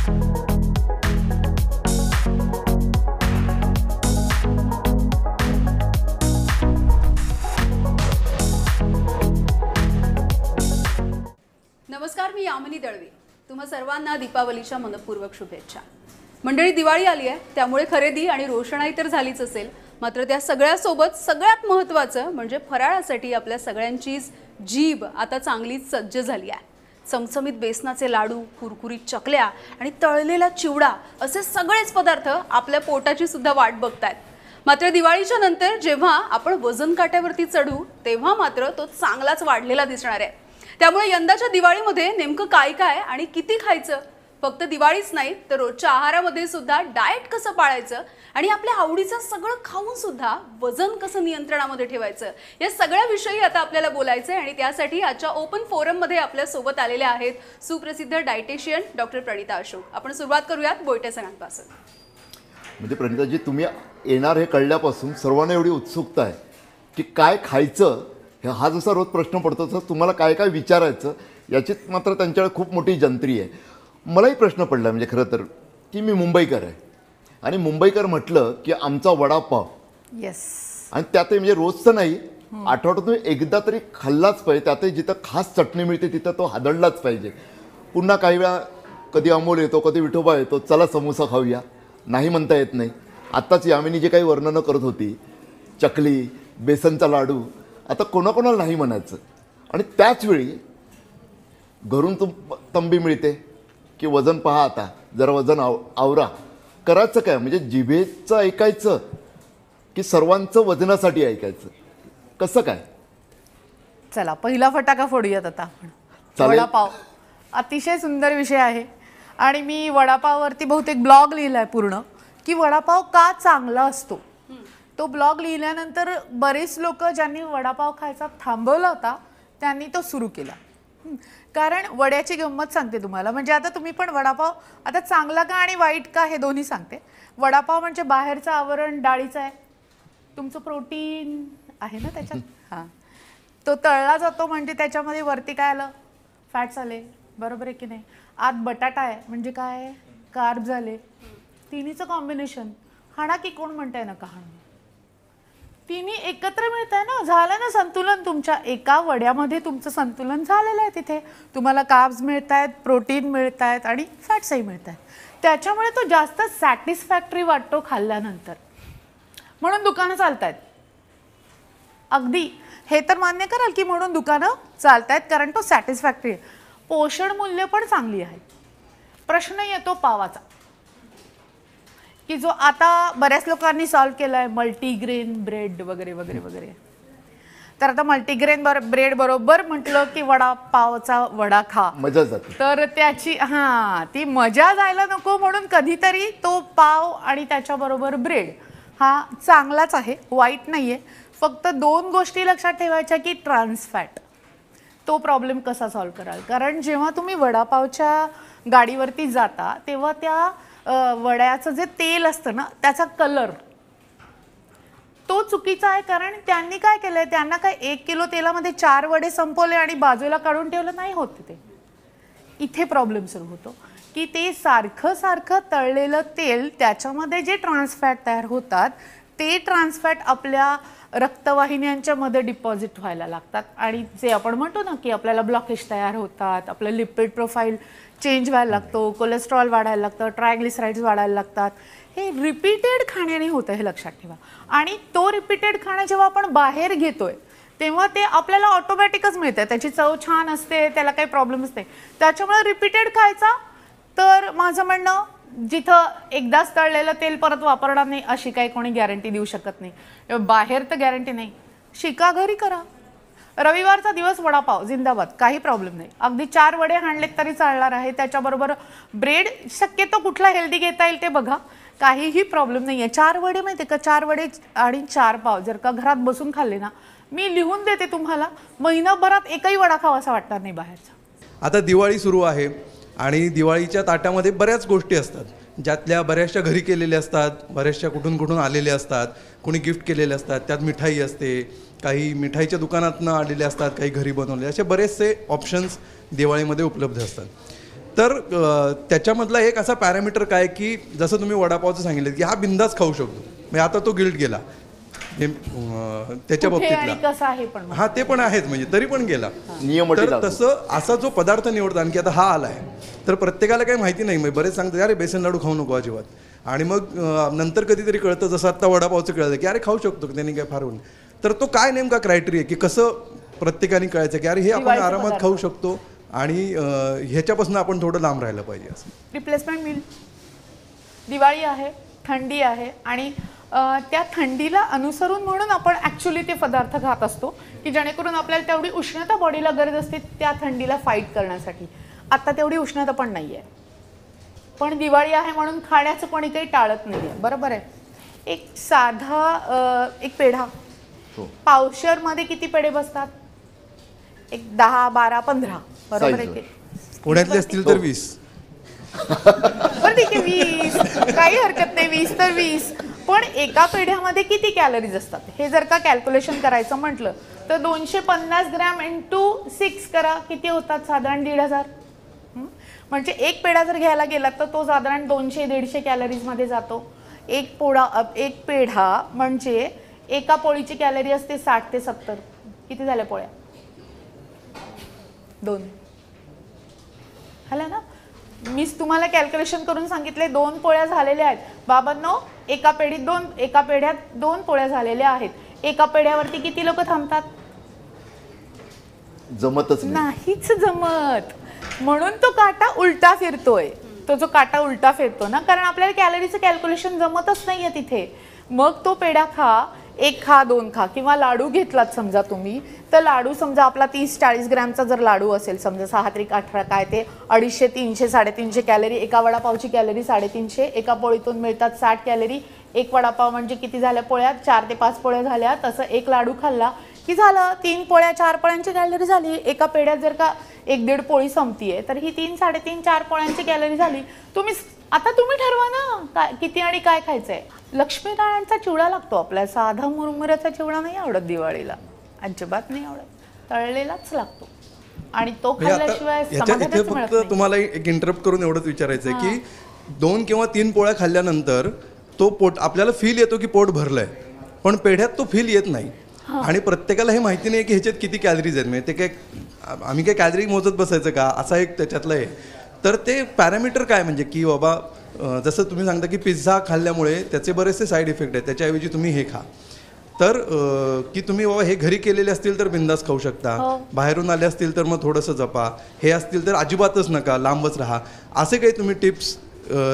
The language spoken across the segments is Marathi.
नमस्कार, मी यामिनी दळवी. तुम्हा सर्वांना दीपावलीच्या मनपूर्वक शुभेच्छा. मंडळी, दिवाळी आली आहे, त्यामुळे खरेदी आणि रोषणाई तर झालीच असेल, मात्र त्या सगळ्यासोबत सगळ्यात महत्त्वाचं म्हणजे फराळासाठी आपल्या सगळ्यांचीच जीभ आता चांगलीच सज्ज झाली आहे. चमचमीत बेसनाचे लाडू, कुरकुरीत चकल्या आणि तळलेला चिवडा असे सगळेच पदार्थ आपल्या पोटाची सुद्धा वाट बघतायत. मात्र दिवाळीच्या नंतर जेव्हा आपण वजन काट्यावरती चढू तेव्हा मात्र तो चांगलाच वाढलेला दिसणार आहे. त्यामुळे यंदाच्या दिवाळीमध्ये नेमकं काय काय आणि किती खायचं, फक्त दिवाळीच नाही तर रोजच्या आहारामध्ये सुद्धा डाएट कसं पाळायचं आणि आपल्या आवडीचं सगळं खाऊन सुद्धा वजन कसं नियंत्रणामध्ये ठेवायचं, या सगळ्या विषयी आता आपल्याला बोलायचं आहे. आणि त्यासाठी आजच्या ओपन फोरममध्ये आपल्या सोबत आलेले आहेत सुप्रसिद्ध डायटिशियन डॉक्टर प्रणिता अशोक. आपण सुरुवात करूयात बोयटे सरांपासून. म्हणजे प्रणिताजी, तुम्ही येणार हे कळल्यापासून सर्वांना एवढी उत्सुकता आहे की काय खायचं, हा जसा रोज प्रश्न पडतो तसं तुम्हाला काय काय विचारायचं याची मात्र त्यांच्याकडे खूप मोठी जंत्री आहे. मलाही प्रश्न पडला म्हणजे खरं तर की मी मुंबईकर आहे आणि मुंबईकर म्हटलं की आमचा वडापाव. येस. आणि त्यातही म्हणजे रोजचं नाही, आठवड्यातून एकदा तरी खाल्लाच पाहिजे. त्यातही जिथं खास चटणी मिळते तिथं तो हादळलाच पाहिजे. पुन्हा काही वेळा कधी अमोल येतो, कधी विठोबा येतो, चला समोसा खाऊया, नाही म्हणता येत नाही. आत्ताच यामिनी जे काही वर्णनं करत होती, चकली, बेसनचा लाडू, आता कोणाकोणाला नाही म्हणायचं. आणि त्याचवेळी घरून तंबी मिळते की वजन पहा, आता जरा वजन आवरा. करायचं काय, म्हणजे जिभेचं ऐकायचं की सर्वांचं वजनासाठी ऐकायचं, कसं काय? चला पहिला फटाका फोडूयात आता आपण. वडापाव अतिशय सुंदर विषय आहे आणि मी वडापाववरती बहुतेक ब्लॉग लिहिलाय पूर्ण की वडापाव का चांगला असतो. तो ब्लॉग लिहिल्यानंतर बरेच लोक ज्यांनी वडापाव खायचा थांबवला होता त्यांनी तो सुरू केला. कारण वड्याची गंमत सांगते तुम्हाला. म्हणजे आता तुम्ही पण वडापाव आता चांगला का आणि वाईट का हे दोन्ही सांगते. वडापाव म्हणजे बाहेरचं आवरण डाळीचं आहे, तुमचं प्रोटीन आहे ना त्याच्यात, हां, तो तळला जातो म्हणजे त्याच्यामध्ये वरती काय आलं, फॅट्स आले, बरोबर आहे की नाही. आत बटाटा आहे म्हणजे काय, कार्ब झाले. तिन्हीचं कॉम्बिनेशन हाणा की कोण म्हणताय ना का हाणा, तिन्ही एकत्र मिळत आहे ना, झालं ना संतुलन. तुमच्या एका वड्यामध्ये तुमचं संतुलन झालेलं आहे. तिथे तुम्हाला कार्ब्स मिळत आहेत, प्रोटीन मिळत आहेत आणि फॅट्सही मिळत आहेत. त्याच्यामुळे तो जास्त सॅटिस्फॅक्टरी वाटतो खाल्ल्यानंतर, म्हणून दुकानं चालत आहेत. अगदी हे तर मान्य कराल की म्हणून दुकानं चालत आहेत, कारण तो सॅटिस्फॅक्टरी आहे. पोषण मूल्य पण चांगली आहे. प्रश्न येतो पावाचा की जो आता बऱ्याच लोकांनी सॉल्व्ह केला आहे, मल्टीग्रेन ब्रेड वगैरे वगैरे वगैरे. तर आता मल्टीग्रेन ब्रेड बरोबर म्हटलं की वडापावचा वडा खा, मजा जाते. तर त्याची ती मजा जायला नको म्हणून कधीतरी तो पाव आणि त्याच्याबरोबर ब्रेड हा चांगलाच आहे, वाईट नाही आहे. फक्त दोन गोष्टी लक्षात ठेवायच्या की ट्रान्स फॅट, तो प्रॉब्लेम कसा सॉल्व्ह कराल. कारण जेव्हा तुम्ही वडापावच्या गाडीवरती जाता तेव्हा त्या वड्याचं जे तेल असतं ना त्याचा कलर तो चुकीचा आहे. कारण त्यांनी काय केलंय, त्यांना काय 1 किलो तेलामध्ये 4 वडे संपवले आणि बाजूला काढून ठेवलं नाही होत. ते इथे प्रॉब्लेम सुरू होतो की ते सारखं सारखं तळलेलं तेल, त्याच्यामध्ये जे ट्रान्सफॅट तयार होतात ते ट्रान्सफॅट आपल्या रक्तवाहिन्यांच्या मध्ये डिपॉझिट व्हायला लागतात आणि जे आपण म्हणतो ना की आपल्याला ब्लॉकेज तयार होतात, आपलं लिपिड प्रोफाईल चेंज व्हायला लागतो, कोलेस्ट्रॉल वाढायला लागतं, ट्रायग्लिसराइड्स वाढायला लागतात. हे रिपीटेड खाण्याने होतं, हे लक्षात ठेवा. आणि तो रिपीटेड खाणं जेव्हा आपण बाहेर घेतोय तेव्हा ते आपल्याला ऑटोमॅटिकच मिळतं, त्याची चव छान असते, त्याला काही प्रॉब्लेम असते. त्याच्यामुळे रिपीटेड खायचा. तर माझं म्हणणं, जिथं एकदाच तळलेलं तेल परत वापरणार नाही अशी काही कोणी गॅरंटी देऊ शकत नाही. बाहेर तर गॅरंटी नाही, शिका घरी करा. रविवारचा दिवस वडापाव जिंदाबाद, काही प्रॉब्लेम नाही. अगदी 4 वडे हाणलेत तरी चालणार आहे. त्याच्याबरोबर ब्रेड, शक्यतो कुठला हेल्दी घेता येईल ते बघा, काहीही प्रॉब्लेम नाही आहे. 4 वडे माहिती का, 4 वडे आणि 4 पाव जर का घरात बसून खाल्ले ना, मी लिहून देते तुम्हाला, महिनाभरात एकही वडा खावा असा वाटणार नाही बाहेरचा. आता दिवाळी सुरू आहे आणि दिवाळीच्या ताटामध्ये बऱ्याच गोष्टी असतात, ज्यातल्या बऱ्याचशा घरी केलेल्या असतात, बऱ्याचशा कुठून आलेल्या असतात, कोणी गिफ्ट केलेले असतात. त्यात मिठाई असते, काही मिठाईच्या दुकानातनं आलेले असतात, काही घरी बनवले. असे बरेचसे ऑप्शन्स दिवाळीमध्ये उपलब्ध असतात. तर त्याच्यामधला एक असा पॅरामीटर काय की जसं तुम्ही वडापावचं सांगितलं की हा बिंदास खाऊ शकतो, म्हणजे आता तो गिल्ट गेला त्याच्या कुठे आणि बाबतीतला. कसं आहे पण हा ते पण आहेच, म्हणजे तरी पण गेला. नियम अटी तर लागू. तसं असा जो पदार्थ निवडता, आणखी आता हा आलाय तर प्रत्येकाला काही माहिती नाही, म्हणजे बरेच सांगतात अरे बेसन लाडू खाऊ नको अजिबात, आणि मग नंतर कधीतरी कळतं, जसं आता वडापावचं कळलं की अरे खाऊ शकतो, त्यांनी काय फार होऊन. तर तो काय नेमका क्रायटेरिया की कसं प्रत्येकाने कळायचं की अरे हे आपण दिवाळीचा आरामात पदार्थ. खाऊ शकतो आणि ह्याच्यापासून आपण थोडं लांब राहायला पाहिजे असं. Replacement mill. दिवाळी आहे, थंडी आहे आणि त्या थंडीला अनुसरून म्हणून आपण ॲक्च्युली ते पदार्थ खात असतो की जेणेकरून आपल्याला तेवढी उष्णता बॉडीला गरज असते त्या थंडीला फाईट करण्यासाठी. आता तेवढी उष्णता पण नाही आहे, पण दिवाळी आहे म्हणून खाण्याचं कोणी काही टाळत नाही आहे, बरोबर आहे. एक साधा एक पेढा, हो. पावशरमध्ये किती पेढे बसतात? एक 10, 12, 15, बरोबर आहे Size की? पुण्यातले असतील तर 20. बरं ठीक आहे 20, काही हरकत नाही, 20 तर 20. पण एका पेढ्यामध्ये किती कॅलरीज असतात हे जर का कॅल्क्युलेशन करायचं म्हटलं तर 250 ग्रॅम इंटू 6 करा, किती होतात? साधारण 1,500. म्हणजे एक पेढा जर घ्यायला गेला तर तो साधारण 200-150 कॅलरीजमध्ये जातो. एक पेढा म्हणजे एका पोळीची कॅलरी असते 60 ते 70. किती झाल्या पोळ्या? 2 झाल्या ना. मीच तुम्हाला कॅल्क्युलेशन करून सांगितले 2 पोळ्या झालेल्या आहेत बाबांनो. एका पेढ्यात 2 पोळ्या झालेल्या आहेत. एका पेढ्यावरती किती लोक थांबतात? जमतच नाही. नाहीच जमत. म्हणून तो काटा उलटा फिरतोय. तो जो काटा उलटा फिरतो ना, कारण आपल्याला कॅलरीचं कॅल्क्युलेशन जमतच नाहीये तिथे. मग तो पेढा खा, 1 खा, 2 खा, किंवा लाडू घेतलात समजा तुम्ही, तर लाडू समजा आपला 30-40 ग्रॅमचा जर लाडू असेल समजा, 6 त्रिक 18 काय ते 250, 300, 350 कॅलरी. एका वडापावची कॅलरी 350, एका पोळीतून मिळतात 60 कॅलरी. एक वडापाव म्हणजे किती झाल्या पोळ्या? 4 ते 5 पोळ्या झाल्या. तसं एक लाडू खाल्ला की झालं 3 पोळ्या, 4 पोळ्यांची कॅलरी झाली. एका पेढ्यात जर का 1-1.5 पोळी संपतीये तर ही 3, 3.5, 4 पोळ्यांची कॅलरी झाली. आता तुम्ही ठरवा ना काय किती आणि काय खायचंय. लक्ष्मीनारायणचा चिवडा लागतो आपल्याला, साधा मुरमुऱ्याचा चिवडा नाही आवडत दिवाळीला, अजिबात नाही आवडत, तळलेलाच लागतो आणि तो खाल्ल्याशिवाय समाधानच इथे मिळत फक्त नाही. तुम्हाला एक इंटरप्ट करून एवढंच विचारायचं आहे की 2 किंवा 3 पोळ्या खाल्ल्यानंतर तो पोट आपल्याला फील येतो की पोट भरलंय, पण पेढ्यात तो फील येत नाही. आणि प्रत्येकाला हे माहिती नाही की ह्याच्यात किती कॅलरीज आहेत. म्हणजे ते काय आम्ही काय कॅलरी मोजत बसायचं का, असा एक त्याच्यातलं आहे. तर ते पॅरामीटर काय म्हणजे की बाबा जसं तुम्ही सांगता की पिझ्झा खाल्ल्यामुळे त्याचे बरेचसे साईड इफेक्ट आहेत, त्याच्याऐवजी तुम्ही हे खा. तर की तुम्ही बाबा हे घरी केलेले असतील तर बिंदास खाऊ शकता, बाहेरून आले असतील तर मग थोडंसं जपा, हे असतील तर अजिबातच नका, लांबच राहा, असे काही तुम्ही टिप्स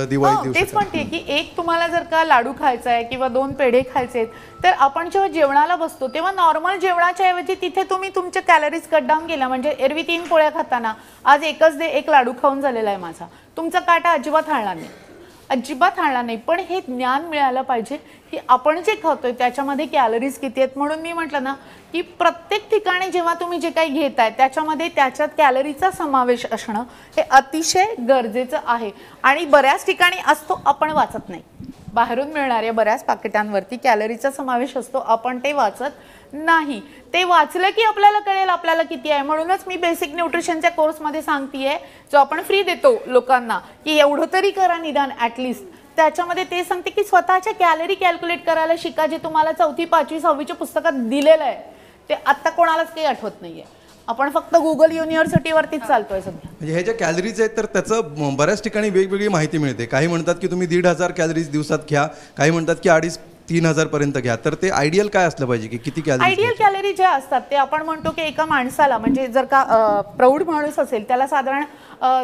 दिवाळी देऊ तेच शकता? म्हणते की एक तुम्हाला जर का लाडू खायचा आहे किंवा 2 पेढे खायचे तर आपण जेव्हा जेवणाला बसतो तेव्हा नॉर्मल जेवणाच्या ऐवजी तिथे तुम्ही तुमच्या कॅलरीज कट डाऊन केल्या. म्हणजे एरवी 3 पोळ्या खाताना आज एक लाडू खाऊन झालेला आहे माझा, तुमचा काटा अजिबात हलणार नाही, अजिबात हलणार नाही. पण हे ज्ञान मिळालं पाहिजे की आपण जे खातोय त्याच्यामध्ये कॅलरीज किती आहेत. म्हणून मी म्हटलं ना की प्रत्येक ठिकाणी जेव्हा तुम्ही जे काही घेताय त्याच्यामध्ये त्याच्यात कॅलरीचा समावेश असणं हे अतिशय गरजेचं आहे. आणि बऱ्याच ठिकाणी असतो, आपण वाचत नाही. बाहेरून मिळणाऱ्या बऱ्याच पाकिटांवरती कॅलरीचा समावेश असतो, आपण ते वाचत नाही. ते वाचलं की आपल्याला कळेल आपल्याला किती आहे. म्हणूनच मी बेसिक न्यूट्रिशनच्या कोर्समध्ये सांगतेय, जो आपण फ्री देतो लोकांना, की एवढं तरी करा निदान ॲटलिस्ट. त्याच्यामध्ये ते सांगते की स्वतःच्या कॅलरी कॅल्क्युलेट करायला शिका, जे तुम्हाला 4थी, 5वी, 6वीच्या पुस्तकात दिलेलं आहे. ते आत्ता कोणालाच काही आठवत नाहीये. आपण फक्त गुगल युनिव्हर्सिटीवरतीच चालतोय सध्या. म्हणजे ह्या ज्या कॅलरीज आहेत तर त्याचं बऱ्याच ठिकाणी वेगवेगळी माहिती मिळते. काही म्हणतात की तुम्ही 1,500 कॅलरीज दिवसात घ्या, काही म्हणतात की 2,500-3,000 पर्यंत घ्या. तर ते आयडियल काय असलं पाहिजे की किती कॅलरीज? आयडियल कॅलरी ज्या असतात ते आपण म्हणतो की एका माणसाला, म्हणजे जर का प्रौढ माणूस असेल त्याला साधारण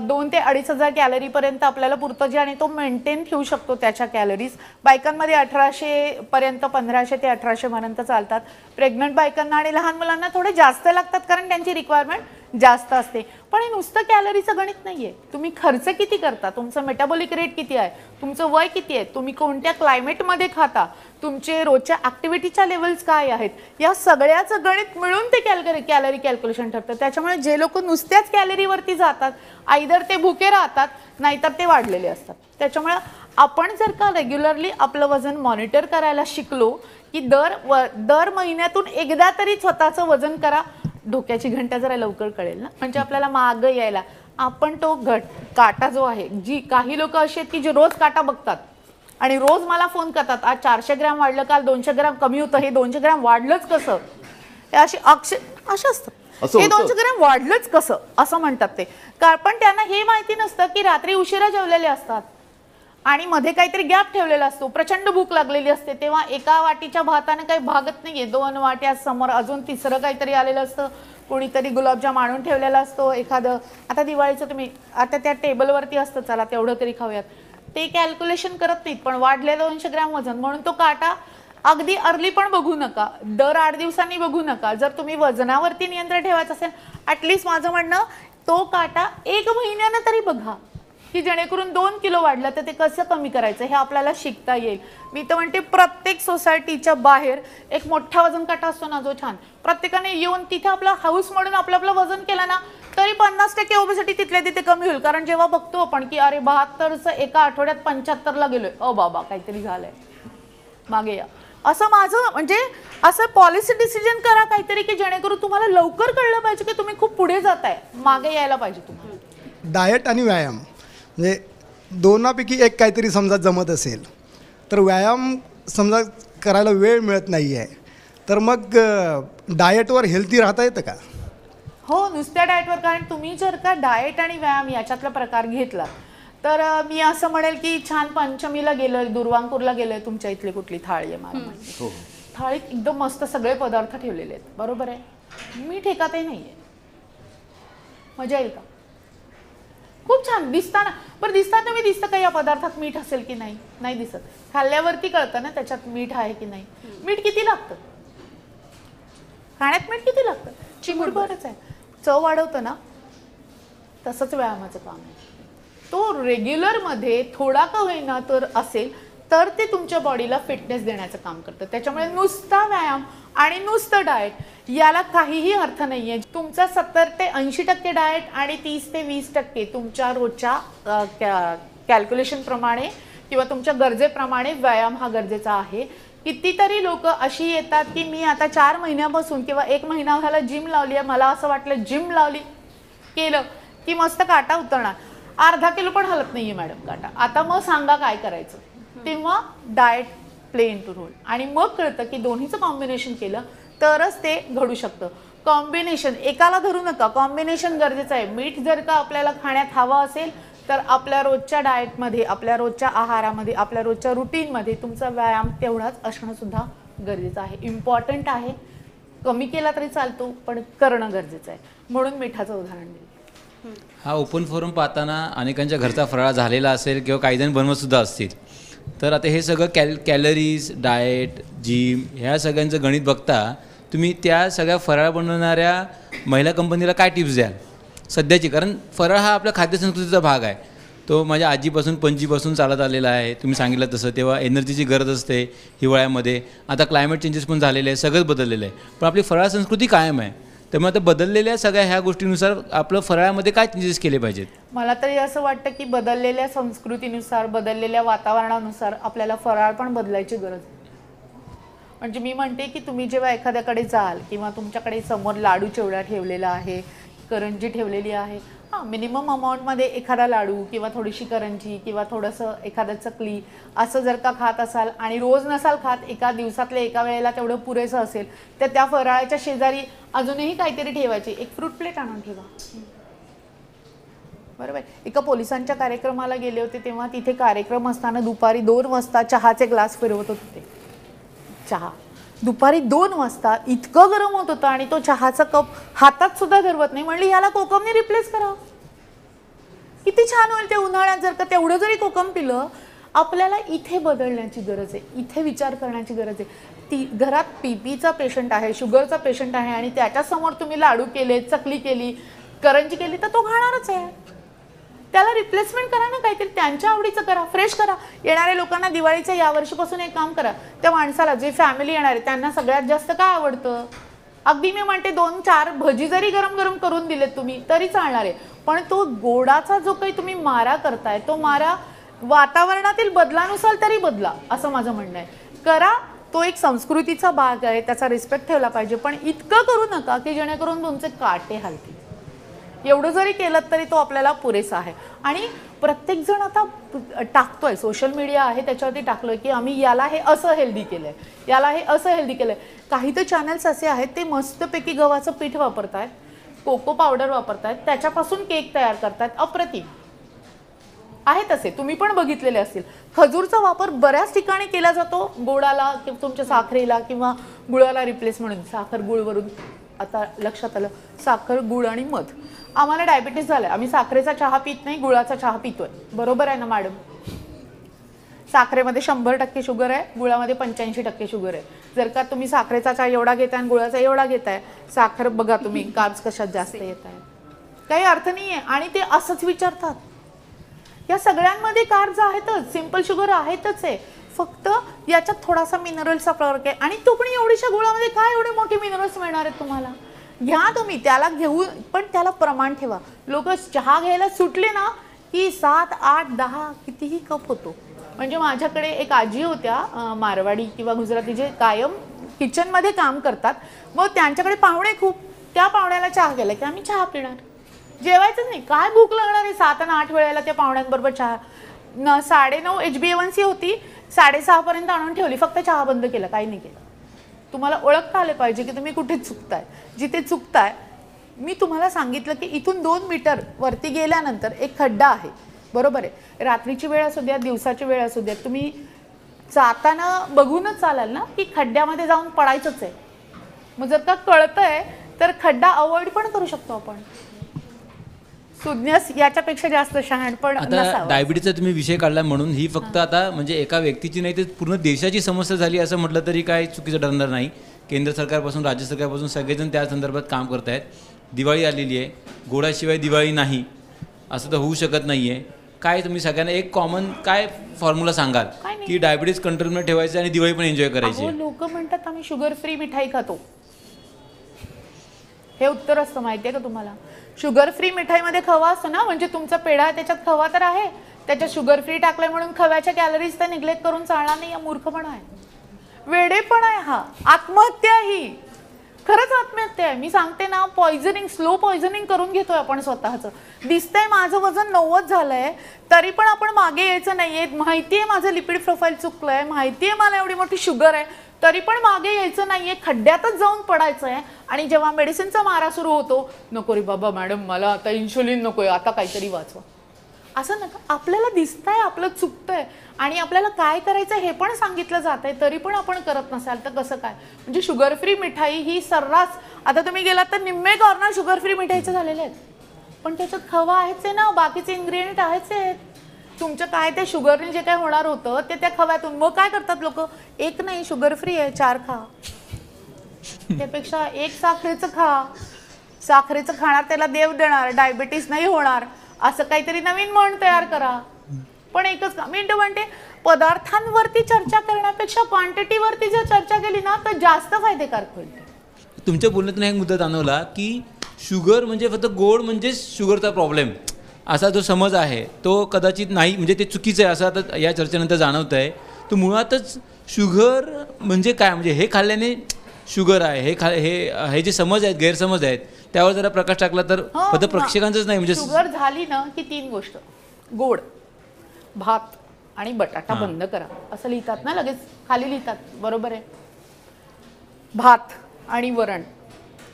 2,000 ते 2,500 कॅलरी पर्यंत आपल्याला पुरतं जे, आणि तो मेंटेन ठेवू शकतो त्याच्या कॅलरीज. बायकांमध्ये 1,800 पर्यंत, 1,500 ते 1,800 पर्यंत चालतात. प्रेग्नंट बायकांना आणि लहान मुलांना थोडे जास्त लागतात कारण त्यांची रिक्वायरमेंट जास्त असते. पण हे नुसतं कॅलरीचं गणित नाहीये. तुम्ही खर्च किती करता, तुमचं मेटाबॉलिक रेट किती आहे, तुमचं वय किती आहे, तुम्ही कोणत्या क्लायमेटमध्ये खाता, तुमचे रोजच्या ऍक्टिव्हिटीच्या लेवल्स काय आहेत, या सगळ्याचं गणित मिळून ते कॅलरी कॅल्क्युलेशन ठरतं. त्याच्यामुळे जे लोक नुसत्याच कॅलरीवरती जातात आयदर ते भुके राहतात नाहीतर ते वाढलेले असतात. त्याच्यामुळे आपण जर का रेग्युलरली आपलं वजन मॉनिटर करायला शिकलो की दर महिन्यातून एकदा तरी स्वतःचं वजन करा. डोक्याची घंटा जरा लवकर कळेल ना, म्हणजे आपल्याला मागं यायला आपण तो काटा जो आहे, जी काही लोक अशी आहेत की जे रोज काटा बघतात आणि रोज मला फोन करतात, आज 400 ग्रॅम वाढलं, काल 200 ग्रॅम कमी होतं, हे 200 ग्रॅम वाढलंच कसं, हे असे असे असतं, असं हे होतं. 200 ग्रॅम वाढलंच कसं असं म्हणतात ते. पण त्यांना हे माहिती नसतं की रात्री उशिरा जेवलेले असतात आणि मध्ये काहीतरी गॅप ठेवलेला असतो, प्रचंड भूक लागलेली असते, तेव्हा एका वाटीच्या भाताने काही भागत नाहीये, 2 वाट्या समोर अजून तिसरं काहीतरी आलेलं असतं, कोणीतरी गुलाबजाम आणून ठेवलेला असतो, एखादं आता दिवाळीचं तुम्ही आता त्या टेबलवरती असतं, चला तेवढं तरी खाऊयात, ते कॅल्क्युलेशन करत नाहीत. पण वाढले 200 ग्रॅम वजन म्हणून तो काटा अगदी अर्ली पण बघू नका, दर 8 दिवसांनी बघू नका. जर तुम्ही वजनावरती नियंत्रण ठेवायचं असेल, ॲटलिस्ट माझं म्हणणं तो काटा 1 महिन्यानं तरी बघा की जेणेकरून 2 किलो वाढलं तर ते कसं कमी करायचं हे आपल्याला शिकता येईल. मी तर म्हणते प्रत्येक सोसायटीच्या बाहेर एक मोठा वजन काटा असतो ना, जो छान प्रत्येकाने येऊन तिथे आपला हाऊस म्हणून आपलं वजन केलं ना तरी 50% ओबेसिटी तिथल्या तिथे कमी होईल. कारण जेव्हा बघतो आपण की अरे 72चं एका आठवड्यात 75ला गेलोय, बाबा काहीतरी झालंय, मागे या. असं माझं म्हणजे असं पॉलिसी डिसिजन करा काहीतरी की जेणेकरून तुम्हाला लवकर कळलं पाहिजे की तुम्ही खूप पुढे जाताय, मागे यायला पाहिजे तुम्हाला. डाएट आणि व्यायाम म्हणजे दोनापैकी एक काहीतरी समजा जमत असेल तर व्यायाम समजा करायला वेळ मिळत नाही आहे तर मग डाएटवर हेल्दी राहता येतं का? हो, नुसत्या डाएटवर. कारण तुम्ही जर का डाएट आणि व्यायाम याच्यातला प्रकार घेतला तर मी असं म्हणेल की छान पंचमीला गेलोय, दुर्वांकूरला गेलोय, तुमच्या इथली कुठली थाळी आहे मला माहिती, थाळीत एकदम मस्त सगळे पदार्थ ठेवलेले आहेत, बरोबर आहे, मीठ एकातही नाहीये, मजा येईल का? खूप छान दिसताना, बरं दिसतं का या पदार्थात मीठ असेल की नाही? नाही दिसत. खाल्ल्यावरती कळतं ना त्याच्यात मीठ आहे की नाही. मीठ किती लागतं खाण्यात? मीठ किती लागतं? चिमूटभरच आहे. चव वाढवतं ना, तसंच व्यायामाचं काम आहे. तो रेग्युलरमध्ये थोडा का होईना तर असेल तर ते तुमच्या बॉडीला फिटनेस देण्याचं काम करतं. त्याच्यामुळे नुसता व्यायाम आणि नुसतं डाएट याला काहीही अर्थ नाही आहे. तुमचा 70 ते 80% डाएट आणि 30 ते 20% तुमच्या रोजच्या कॅल्क्युलेशनप्रमाणे किंवा तुमच्या गरजेप्रमाणे व्यायाम हा गरजेचा आहे. कितीतरी लोक अशी येतात की मी आता 4 महिन्यापासून किंवा 1 महिना झाला जिम लावली आहे, मला असं वाटलं जिम लावली केलं की मस्त काटा उतरणार, अर्धा किलो पण हलत नाहीये मॅडम काटा, आता मग सांगा काय करायचं. तेव्हा diet play in to role आणि मग कळतं की दोन्हीचं कॉम्बिनेशन केलं तरच ते घडू शकतं. कॉम्बिनेशन एकाला धरू नका, कॉम्बिनेशन गरजेचं आहे. मीठ जर का आपल्याला खाण्यात हवं असेल तर आपल्या रोजच्या डाएटमध्ये, आपल्या रोजच्या आहारामध्ये, आपल्या रोजच्या रुटीनमध्ये तुमचा व्यायाम तेवढाच असणं सुद्धा गरजेचं आहे, इम्पॉर्टंट आहे. कमी केला तरी चालतो पण करणं गरजेचं आहे. म्हणून मिठाचं उदाहरण दिलं. हा ओपन फोरम पाहताना अनेकांच्या घरचा फराळ झालेला असेल किंवा काही जण बनवतसुद्धा असतील, तर आता हे सगळं कॅलरीज, डाएट, जिम ह्या सगळ्यांचं गणित बघता तुम्ही त्या सगळ्या फराळ बनवणाऱ्या महिला कंपनीला काय टिप्स द्याल सध्याची? कारण फराळ हा आपल्या खाद्यसंस्कृतीचा भाग आहे, तो माझ्या आजीपासून पणजीपासून चालत आलेला आहे. तुम्ही सांगितलं तसं तेव्हा एनर्जीची गरज असते हिवाळ्यामध्ये, आता क्लायमेट चेंजेस पण झालेले आहे, सगळंच बदललेलं आहे, पण आपली फराळ संस्कृती कायम आहे. त्यामुळे आता बदललेल्या सगळ्या ह्या गोष्टीनुसार आपलं फराळामध्ये काय चेंजेस केले पाहिजेत? मला तरी असं वाटतं की बदललेल्या संस्कृतीनुसार, बदललेल्या वातावरणानुसार आपल्याला फराळ पण बदलायची गरज आहे. म्हणजे मी म्हणते की तुम्ही जेव्हा एखाद्याकडे जाल किंवा तुमच्याकडे समोर लाडू चिवडा ठेवलेला आहे, करंजी ठेवलेली आहे, हां मिनिमम अमाऊंटमध्ये एखादा लाडू किंवा थोडीशी करंजी किंवा थोडंसं एखादं चकली असं जर का खात असाल आणि रोज नसाल खात, एका दिवसातल्या एका वेळेला तेवढं पुरेसं असेल तर त्या फराळाच्या शेजारी अजूनही काहीतरी ठेवायची, एक फ्रूट प्लेट आणून ठेवा, बरोबर. एका पोलिसांच्या कार्यक्रमाला गेले होते तेव्हा तिथे कार्यक्रम असताना दुपारी 2 वाजता चहाचे ग्लास फिरवत होते. चहा दुपारी 2 वाजता इतकं गरम होत होतं आणि तो चहाचा कप हातात सुद्धा धरवत नाही. म्हणली याला कोकमने रिप्लेस करा, किती छान होईल ते उन्हाळ्यात जर का तेवढं जरी कोकम पिलं. आपल्याला इथे बदलण्याची गरज आहे, इथे विचार करण्याची गरज आहे. ती घरात बीपीचा पेशंट आहे, शुगरचा पेशंट आहे आणि त्याच्यासमोर तुम्ही लाडू केले, चकली केली, करंजी केली तर तो खाणारच आहे. त्याला रिप्लेसमेंट करा ना, काहीतरी त्यांच्या आवडीचं करा, फ्रेश करा. येणाऱ्या लोकांना दिवाळीच्या यावर्षीपासून एक काम करा, त्या माणसाला जे फॅमिली येणार आहे त्यांना सगळ्यात जास्त काय आवडतं, अगदी मी म्हणते 2-4 भजी जरी गरम गरम करून दिलेत तुम्ही तरी चालणार आहे. पण तो गोडाचा जो काही तुम्ही मारा करताय तो मारा वातावरणातील बदलानुसार तरी बदला, असं माझं म्हणणं आहे. करा, तो एक संस्कृतीचा भाग आहे, त्याचा रिस्पेक्ट ठेवला पाहिजे, पण इतकं करू नका की जेणेकरून तुमचे काटे हलतील. एवढं जरी केलं तरी तो आपल्याला पुरेसा आहे. आणि प्रत्येकजण आता टाकतोय, सोशल मीडिया आहे त्याच्यावरती टाकलोय की आम्ही याला हे असं हेल्दी केलंय, याला हे असं हेल्दी केलंय. काही तर चॅनल्स असे आहेत ते मस्तपैकी गव्हाचं पीठ वापरतायत, कोको पावडर वापरतायत, त्याच्यापासून केक तयार करतायत, अप्रतिम आहेत असे, तुम्ही पण बघितलेले असतील. खजूरचा वापर बऱ्याच ठिकाणी केला जातो, गोडाला किंवा तुमच्या साखरेला किंवा गुळाला रिप्लेस म्हणून. साखर गुळवरून आता लक्षात आलं, साखर गुळ आणि मध. आम्हाला डायबिटीस झालाय, आम्ही साखरेचा चहा पित नाही, गुळाचा चहा पितोय. बरोबर आहे ना मॅडम? साखरेमध्ये 100% शुगर आहे, गुळामध्ये 85% शुगर आहे. जर का तुम्ही साखरेचा चहा एवढा घेताय आणि गुळाचा एवढा घेताय, साखर बघा तुम्ही कार्ब्स कशात जास्त येत आहे, काही अर्थ नाही आहे. आणि ते असंच विचारतात, या सगळ्यांमध्ये कार्ब्स आहेतच, सिंपल शुगर आहेतच आहे, फक्त याच्यात थोडासा मिनरल्सचा फरक आहे. आणि तो पण एवढीशा गुळामध्ये काय एवढे मोठे मिनरल्स मिळणार आहेत तुम्हाला? घ्या तुम्ही, त्याला घेऊन, पण त्याला प्रमाण ठेवा. लोक चहा घ्यायला सुटले ना की 7, 8, 10 कितीही कप होतो. म्हणजे माझ्याकडे एक आजी होत्या, मारवाडी किंवा गुजराती, जे कायम किचनमध्ये काम करतात. मग त्यांच्याकडे पाहुणे खूप, त्या पाहुण्याला चहा गेला की आम्ही चहा पिणार, जेवायचं नाही. काय भूक लागणार आहे 7 आणि 8 वेळेला त्या पाहुण्यांबरोबर चहा. 9:30 HbA1c होती, 6:30 पर्यंत आणून ठेवली, फक्त चहा बंद केला, काही नाही केलं. तुम्हाला ओळखता आले पाहिजे की तुम्ही कुठे चुकताय. जिथे चुकताय, मी तुम्हाला सांगितलं की इथून 2 मीटर वरती गेल्यानंतर एक खड्डा आहे, बरोबर आहे. रात्रीची वेळ असू द्या, दिवसाची वेळ असू द्या, तुम्ही जाताना बघूनच चालाल ना की खड्ड्यामध्ये जाऊन पडायचंच आहे. मग जर का कळतंय तर खड्डा अवॉइड पण करू शकतो आपण. सुज्ञस याच्यापेक्षा जास्त शहाणपण आता नसावं. डायबिटीसचा तुम्ही विषय काढला म्हणून ही फक्त आता म्हणजे एका व्यक्तीची नाही, तर पूर्ण देशाची समस्या झाली असं म्हटलं तरी काय चुकीचं ठरणार नाही. केंद्र सरकारपासून राज्य सरकारपासून सगळेजण त्या संदर्भात काम करत आहेत. दिवाळी आलेली आहे, गोडाशिवाय दिवाळी नाही असं तर होऊ शकत नाही आहे. काय तुम्ही सगळ्यांना एक कॉमन काय फॉर्म्युला सांगाल की डायबिटीस कंट्रोलमध्ये ठेवायचं आणि दिवाळी पण एन्जॉय करायची? लोक म्हणतात आम्ही शुगर फ्री मिठाई खातो, हे उत्तर असतं माहितीये का तुम्हाला? शुगर फ्री मिठाईमध्ये खवा असतो ना, म्हणजे तुमचा पेढा आहे त्याच्यात खवा तर आहे, त्याच्यात शुगर फ्री टाकलंय म्हणून खव्याच्या कॅलरीज तर निग्लेक्ट करून चालणार नाही. मूर्खपणा आहे, वेडेपणा आहे हा, आत्महत्या ही, खरंच आत्महत्या आहे. मी सांगते ना, पॉइझनिंग, स्लो पॉइझनिंग करून घेतोय आपण स्वतःचं. दिसतंय माझं वजन 90 झालंय, तरी पण आपण मागे यायचं नाहीये. माहितीये माझं लिपिड प्रोफाईल चुकलंय, माहितीये मला एवढी मोठी शुगर आहे, तरी पण मागे यायचं नाहीये, खड्ड्यातच जाऊन पडायचं आहे. आणि जेव्हा मेडिसिनचा मारा सुरू होतो, नको रे बाबा मॅडम, मला आता इन्शुलिन नकोय, आता काहीतरी वाचवा, असं नका. आपल्याला दिसतंय आपलं चुकतंय आणि आपल्याला काय करायचं हे पण सांगितलं जातंय, तरी पण आपण करत नसाल तर कसं काय? म्हणजे शुगर फ्री मिठाई ही सर्रास, आता तुम्ही गेलात तर निम्मे कॉर्नर शुगर फ्री मिठाईचे झालेले आहेत, पण त्याच्यात खवा आहेच आहे ना, बाकीचे इन्ग्रेडियंट आहेच आहेत. तुमचं काय ते शुगरने जे काय होणार होतं ते त्या खव्यातून. मग काय करतात लोक, एक नाही शुगर फ्री आहे 4 खा, त्यापेक्षा एक साखरेचं खा, साखरेचं खाणार त्याला देव देणार, डायबिटीस नाही होणार, असं काहीतरी नवीन म्हण तयार करा. पण एकच मी म्हणते, पदार्थांवरती चर्चा करण्यापेक्षा क्वांटिटीवरती जर चर्चा केली ना तर जास्त फायदेकारक होईल. तुमच्या बोलण्यातून एक मुद्दा जाणवला की शुगर म्हणजे फक्त गोड म्हणजे शुगरचा प्रॉब्लेम, असा जो समज आहे तो कदाचित नाही, म्हणजे ते चुकीचं आहे असं आता या चर्चेनंतर जाणवत आहे. तर मुळातच शुगर म्हणजे काय, म्हणजे हे खाल्ल्याने शुगर आहे, हे जे समज आहेत, गैरसमज आहेत, त्यावर जरा प्रकाश टाकला तर फक्त प्रेक्षकांचंच नाही, म्हणजे शुगर झाली ना की 3 गोष्ट, गोड, भात आणि बटाटा बंद करा, असं लिहितात ना, लगेच खाली लिहितात, बरोबर आहे. भात आणि वरण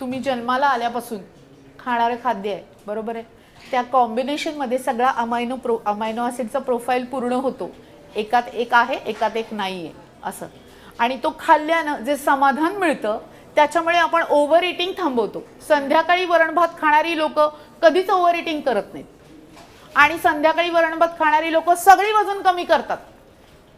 तुम्ही जन्माला आल्यापासून खाणारं खाद्य आहे, बरोबर आहे. त्या कॉम्बिनेशनमध्ये सगळा अमायनो ॲसिडचा प्रोफाईल पूर्ण होतो. एकात एक आहे, एकात एक नाही आहे असं. आणि तो खाल्ल्यानं जे समाधान मिळतं त्याच्यामुळे आपण ओव्हर इटिंग थांबवतो. संध्याकाळी वरण भात खाणारी लोक कधीच ओव्हर इटिंग करत नाहीत, आणि संध्याकाळी वरण भात खाणारी लोक सगळी वजन कमी करतात.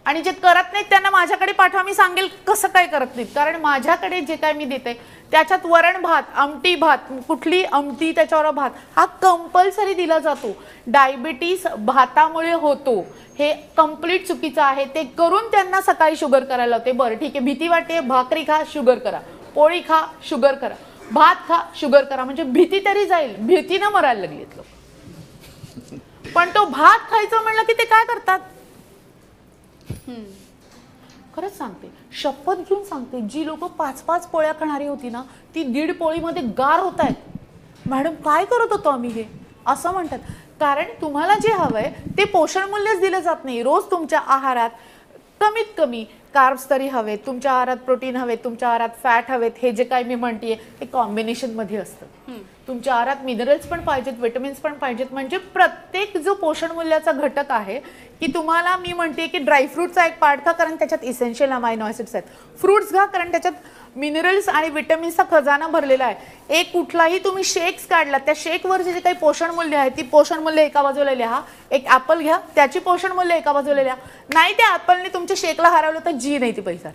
आणि जे करत नाहीत त्यांना माझ्याकडे पाठवा, मी सांगेल कसं काय करत नाहीत. कारण माझ्याकडे जे काय मी देते त्याच्यात वरण भात, आमटी भात, कुठली आमटी त्याच्यावर भात हा कंपल्सरी दिला जातो. डायबिटीस भातामुळे होतो हे कंप्लीट चुकीचं आहे. ते करून त्यांना सकाळी शुगर करायला होते. बरं ठीक आहे, भीती वाटते, भाकरी खा शुगर करा, पोळी खा शुगर करा, भात खा शुगर करा, म्हणजे भीती तरी जाईल. भीतीनं मरायला लागलीत लोक. पण तो भात खायचं म्हणलं की ते काय करतात, खरंच सांगते, शपथ घेऊन सांगते, जी लोक 5-5 पोळ्या खाणारी होती ना ती 1.5 पोळीमध्ये गार होत आहेत. मॅडम काय करत होतो आम्ही हे असं म्हणतात. कारण तुम्हाला जे हवंय ते पोषण मूल्यच दिलं जात नाही. रोज तुमच्या आहारात कमीत कमी कार्ब्स तरी हवेत, तुमच्या आहारात प्रोटीन हवेत, तुमच्या आहारात फॅट हवेत. हे जे काय मी म्हणतेय ते कॉम्बिनेशनमध्ये असतं. तुमच्या आहारात मिनरल्स पण पाहिजेत, विटामिन्स पण पाहिजेत. म्हणजे प्रत्येक जो पोषण मूल्याचा घटक आहे की तुम्हाला मी म्हणते की ड्रायफ्रूटचा एक पार्ट खा कारण त्याच्यात इसेन्शियल अमायनो ॲसिड्स आहेत. फ्रुट्स घ्या कारण त्याच्यात मिनरल्स आणि विटामिन्सचा खजाना भरलेला आहे. एक कुठलाही तुम्ही शेक्स काढला त्या शेकवरचे जे काही पोषण मूल्य आहे ती पोषण मूल्य एका बाजूला लिहा. एक ॲपल घ्या त्याची पोषण मूल्य एका बाजूला लिहा. नाही त्या ॲपलने तुमच्या शेकला हरवलं तर जी नाही ती पैसा.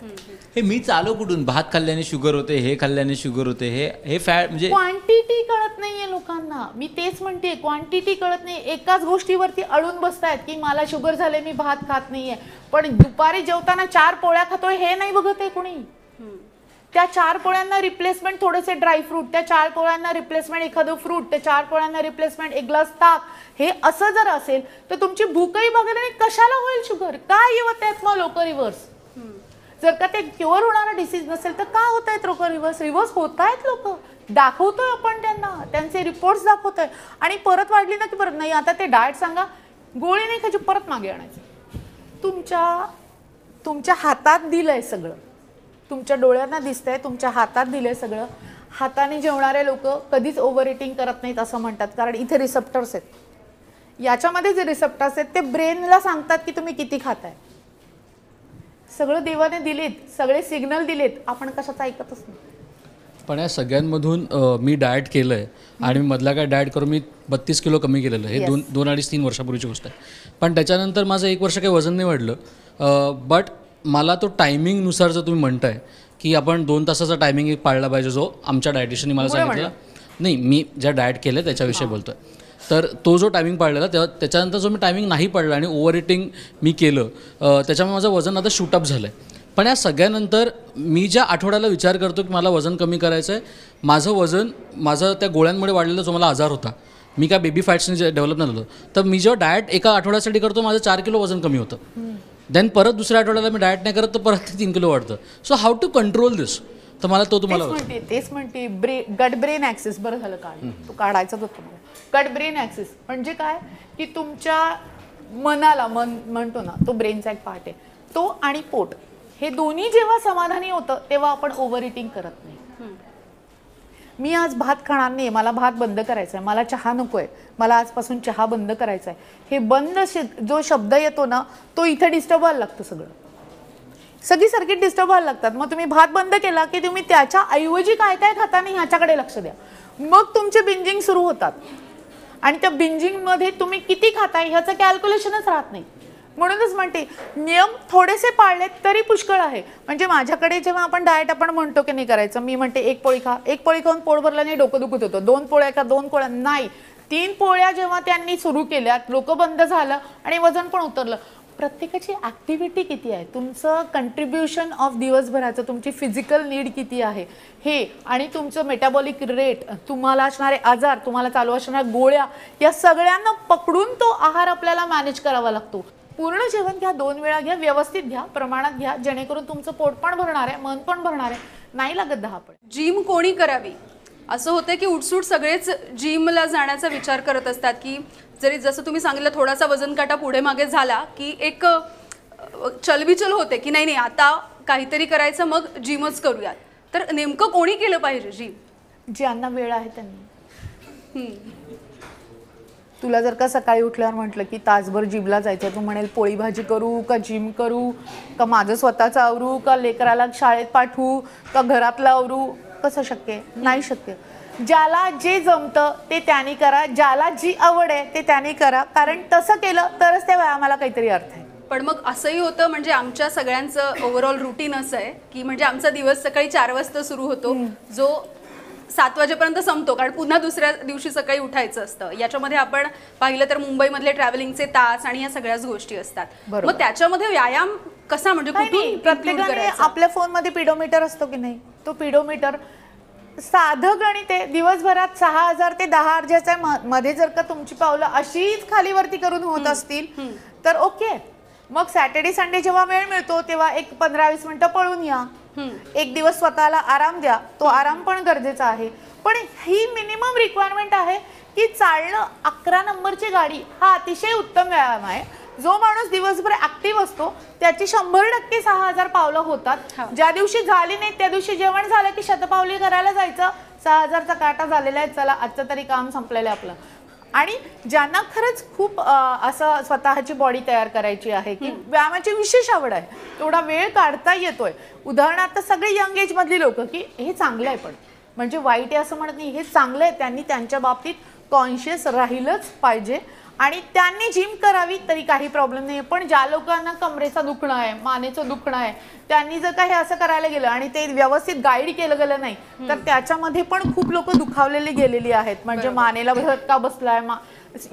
हे मी चालू कुठून, भात खाल्ल्याने शुगर होते, हे खाल्ल्याने शुगर होते, हे फॅट म्हणजे क्वांटिटी कळत नाहीये लोकांना. मी तेच म्हणते क्वांटिटी कळत नाही. एकाच गोष्टीवरती अडून बसतायत की मला शुगर झाले मी भात खात नाहीये, पण दुपारी जेवताना 4 पोळ्या खातोय हे नाही बघत आहे कोणी. त्या 4 पोळ्यांना रिप्लेसमेंट थोडेसे ड्रायफ्रूट, त्या 4 पोळ्यांना रिप्लेसमेंट एखादं फ्रूट, त्या 4 पोळ्यांना रिप्लेसमेंट एक ग्लास ताक. हे असं जर असेल तर तुमची भूकही बघायला नाही. कशाला होईल शुगर? काय येवत आहेत मग लोक रिव्हर्स? जर का ते क्युअर होणारा डिसीज नसेल तर का होत आहेत लोक रिव्हर्स? रिव्हर्स होत आहेत लोक. दाखवतोय आपण त्यांना, त्यांचे रिपोर्ट्स दाखवतोय आणि परत वाढली ना की परत नाही. आता ते डाएट सांगा, गोळी नाही खायची, परत मागे आणायचं. तुमच्या हातात दिलंय सगळं, तुमच्या डोळ्यांना दिसतंय, तुमच्या हातात दिलंय सगळं. हाताने जेवणारे लोक कधीच ओव्हर इटिंग करत नाहीत असं म्हणतात कारण इथे रिसेप्टर्स आहेत. याच्यामध्ये जे रिसेप्टर्स आहेत ते ब्रेनला सांगतात की तुम्ही किती खाताय. सगळं देवाने दिलेत, सगळे सिग्नल दिलेत, आपण कशाचं ऐकतच नाही. पण या सगळ्यांमधून मी डाएट केलं आहे आणि मधला काय डाएट करून मी 32 किलो कमी केलेलं आहे. हे 2-2.5-3 वर्षापूर्वीची गोष्ट आहे. पण त्याच्यानंतर माझं 1 वर्ष काही वजन नाही वाढलं. बट मला तो टायमिंगनुसार जर तुम्ही म्हणताय की आपण 2 तासाचा टायमिंग पाळला पाहिजे जो आमच्या डायटिशियनने मला सांगितलं. नाही, मी ज्या डाएट केलं त्याच्याविषयी बोलतोय. तर तो जो टायमिंग पाळलेला त्याच्यानंतर जो मी टायमिंग नाही पाळला आणि ओव्हर इटिंग मी केलं त्याच्यामुळे माझं वजन आता शूटअप झालं आहे. पण या सगळ्यानंतर मी ज्या आठवड्याला विचार करतो की मला वजन कमी करायचं आहे, माझं त्या गोळ्यांमुळे वाढलेला जो मला आजार होता, मी काय बेबी फॅट्सने डेव्हलप नाही झालो, तर मी जेव्हा डाएट एका आठवड्यासाठी करतो माझं 4 किलो वजन कमी होतं. देन परत दुसऱ्या आठवड्याला मी डाएट नाही करत तर परत ते 3 किलो वाढतं. सो हाऊ टू कंट्रोल दिस? तर मला तो तुम्हाला तेच म्हणते गट ब्रेन ॲक्सिस. बरं झालं तो काढायचाच होतं मला. गट ब्रेन ॲक्सिस म्हणजे काय की तुमच्या मनाला, मन म्हणतो ना, तो ब्रेनचा एक पार्ट आहे. तो आणि पोट हे दोन्ही जेव्हा समाधानी होतं तेव्हा आपण ओव्हर इटिंग करत नाही. मी आज भात खाणार नाही, मला भात बंद करायचा आहे, मला चहा नको आहे, मला आजपासून चहा बंद करायचा आहे, हे बंद जो शब्द येतो ना तो इथे डिस्टर्ब व्हायला लागतं. सगळी सर्किट डिस्टर्ब व्हायला लागतात. मग तुम्ही भात बंद केला की तुम्ही त्याच्या ऐवजी काय काय खाता नाही ह्याच्याकडे लक्ष द्या. मग तुमचे बिंजिंग सुरू होतात आणि त्या बिंजिंगमध्ये तुम्ही किती खाताय ह्याचं कॅल्क्युलेशनच राहत नाही. म्हणूनच म्हणते नियम थोडेसे पाळलेत तरी पुष्कळ आहे. म्हणजे माझ्याकडे जेव्हा आपण डाएट आपण म्हणतो की नाही करायचं, मी म्हणते 1 पोळी खा, 1 पोळी खाऊन पोट भरलं नाही डोकं दुखत होतं, 2 पोळ्या खा, 2 पोळ्या नाही, 3 पोळ्या जेव्हा त्यांनी सुरू केल्या डोकं बंद झालं आणि वजन पण उतरलं. प्रत्येकाची ॲक्टिव्हिटी किती आहे, तुमचं कंट्रीब्युशन ऑफ दिवसभराचं, तुमची फिजिकल नीड किती आहे हे, आणि तुमचं मेटाबॉलिक रेट, तुम्हाला असणारे आजार, तुम्हाला चालू असणाऱ्या गोळ्या, या सगळ्यांना पकडून तो आहार आपल्याला मॅनेज करावा लागतो. पूर्ण जेवण घ्या, 2 वेळा घ्या, व्यवस्थित घ्या, प्रमाणात घ्या, जेणेकरून तुमचं पोट पण भरणार आहे, मन पण भरणार आहे, नाही लागत 10 पण. जिम कोणी करावी? असं होतं की उठसूट सगळेच जिमला जाण्याचा विचार करत असतात की जरी जसं तुम्ही सांगितलं थोडासा वजन काटा पुढे मागे झाला की एक चलबिचल होते की नाही आता काहीतरी करायचं मग जिमच करूयात. तर नेमकं कोणी केलं पाहिजे जिम? ज्यांना वेळ आहे त्यांनी. तुला जर का सकाळी उठल्यावर म्हटलं की तासभर जिमला जायचं, तू म्हणेल पोळी भाजी करू का जिम करू का माझं स्वतःचं आवरू का लेकराला शाळेत पाठवू का घरातलं आवरू? कसं शक्य आहे? नाही शक्य. ज्याला जे जमतं ते त्याने करा, ज्याला जी आवड आहे ते त्याने करा, कारण तसं केलं तरच त्या व्यायामाला काहीतरी अर्थ आहे. पण मग असंही होतं म्हणजे आमच्या सगळ्यांचं ओव्हरऑल रुटीन असं आहे की म्हणजे आमचा दिवस सकाळी 4 वाजता सुरू होतो जो 7 वाजेपर्यंत संपतो, कारण पुन्हा दुसऱ्या दिवशी सकाळी उठायचं असतं. याच्यामध्ये आपण पाहिलं तर मुंबईमधले ट्रॅव्हलिंगचे तास आणि या सगळ्याच गोष्टी असतात. मग त्याच्यामध्ये व्यायाम कसा म्हणजे कुठून? प्रत्येकाने आपल्या फोनमध्ये पिडोमीटर असतो की नाही, तो पिडोमीटर साधं गणित आहे. दिवसभरात 6,000 ते 10,000 मध्ये जर का तुमची पावलं अशीच खाली वरती करून होत असतील तर ओके. मग सॅटर्डे संडे जेव्हा वेळ मिळतो तेव्हा एक 15-20 मिनिटं पळून या. एक दिवस स्वतःला आराम द्या, तो आराम पण गरजेचा आहे. पण ही मिनिमम रिक्वायरमेंट आहे की चालणं 11 नंबरची गाडी हा अतिशय उत्तम व्यायाम आहे. जो माणूस दिवसभर ऍक्टिव्ह असतो त्याची 100% 6000 पावलं होतात. ज्या दिवशी झाली नाही त्या दिवशी जेवण झालं की शतपावली करायला जायचं, 6000चा काटा झालेला आहे, चला आजचं तरी काम संपलेलं आहे आपलं. आणि ज्यांना खरंच खूप असं स्वतःची बॉडी तयार करायची आहे की व्यायामाची विशेष आवड आहे, तेवढा वेळ काढता येतोय. उदाहरणार्थ सगळे यंग एज मधली लोक की हे चांगलं आहे, पण म्हणजे वाईट आहे असं म्हणत नाही, हे चांगलं आहे, त्यांनी त्यांच्या बाबतीत कॉन्शियस राहिलंच पाहिजे आणि त्यांनी जिम करावी तरी काही प्रॉब्लेम नाही. पण ज्या लोकांना कमरेचं दुखणं आहे, मानेचं दुखणं आहे, त्यांनी जर काही असं करायला गेलं आणि ते व्यवस्थित गाईड केलं गेलं नाही तर त्याच्यामध्ये पण खूप लोक दुखावलेली गेलेली आहेत. म्हणजे मानेला धक्का बसलाय,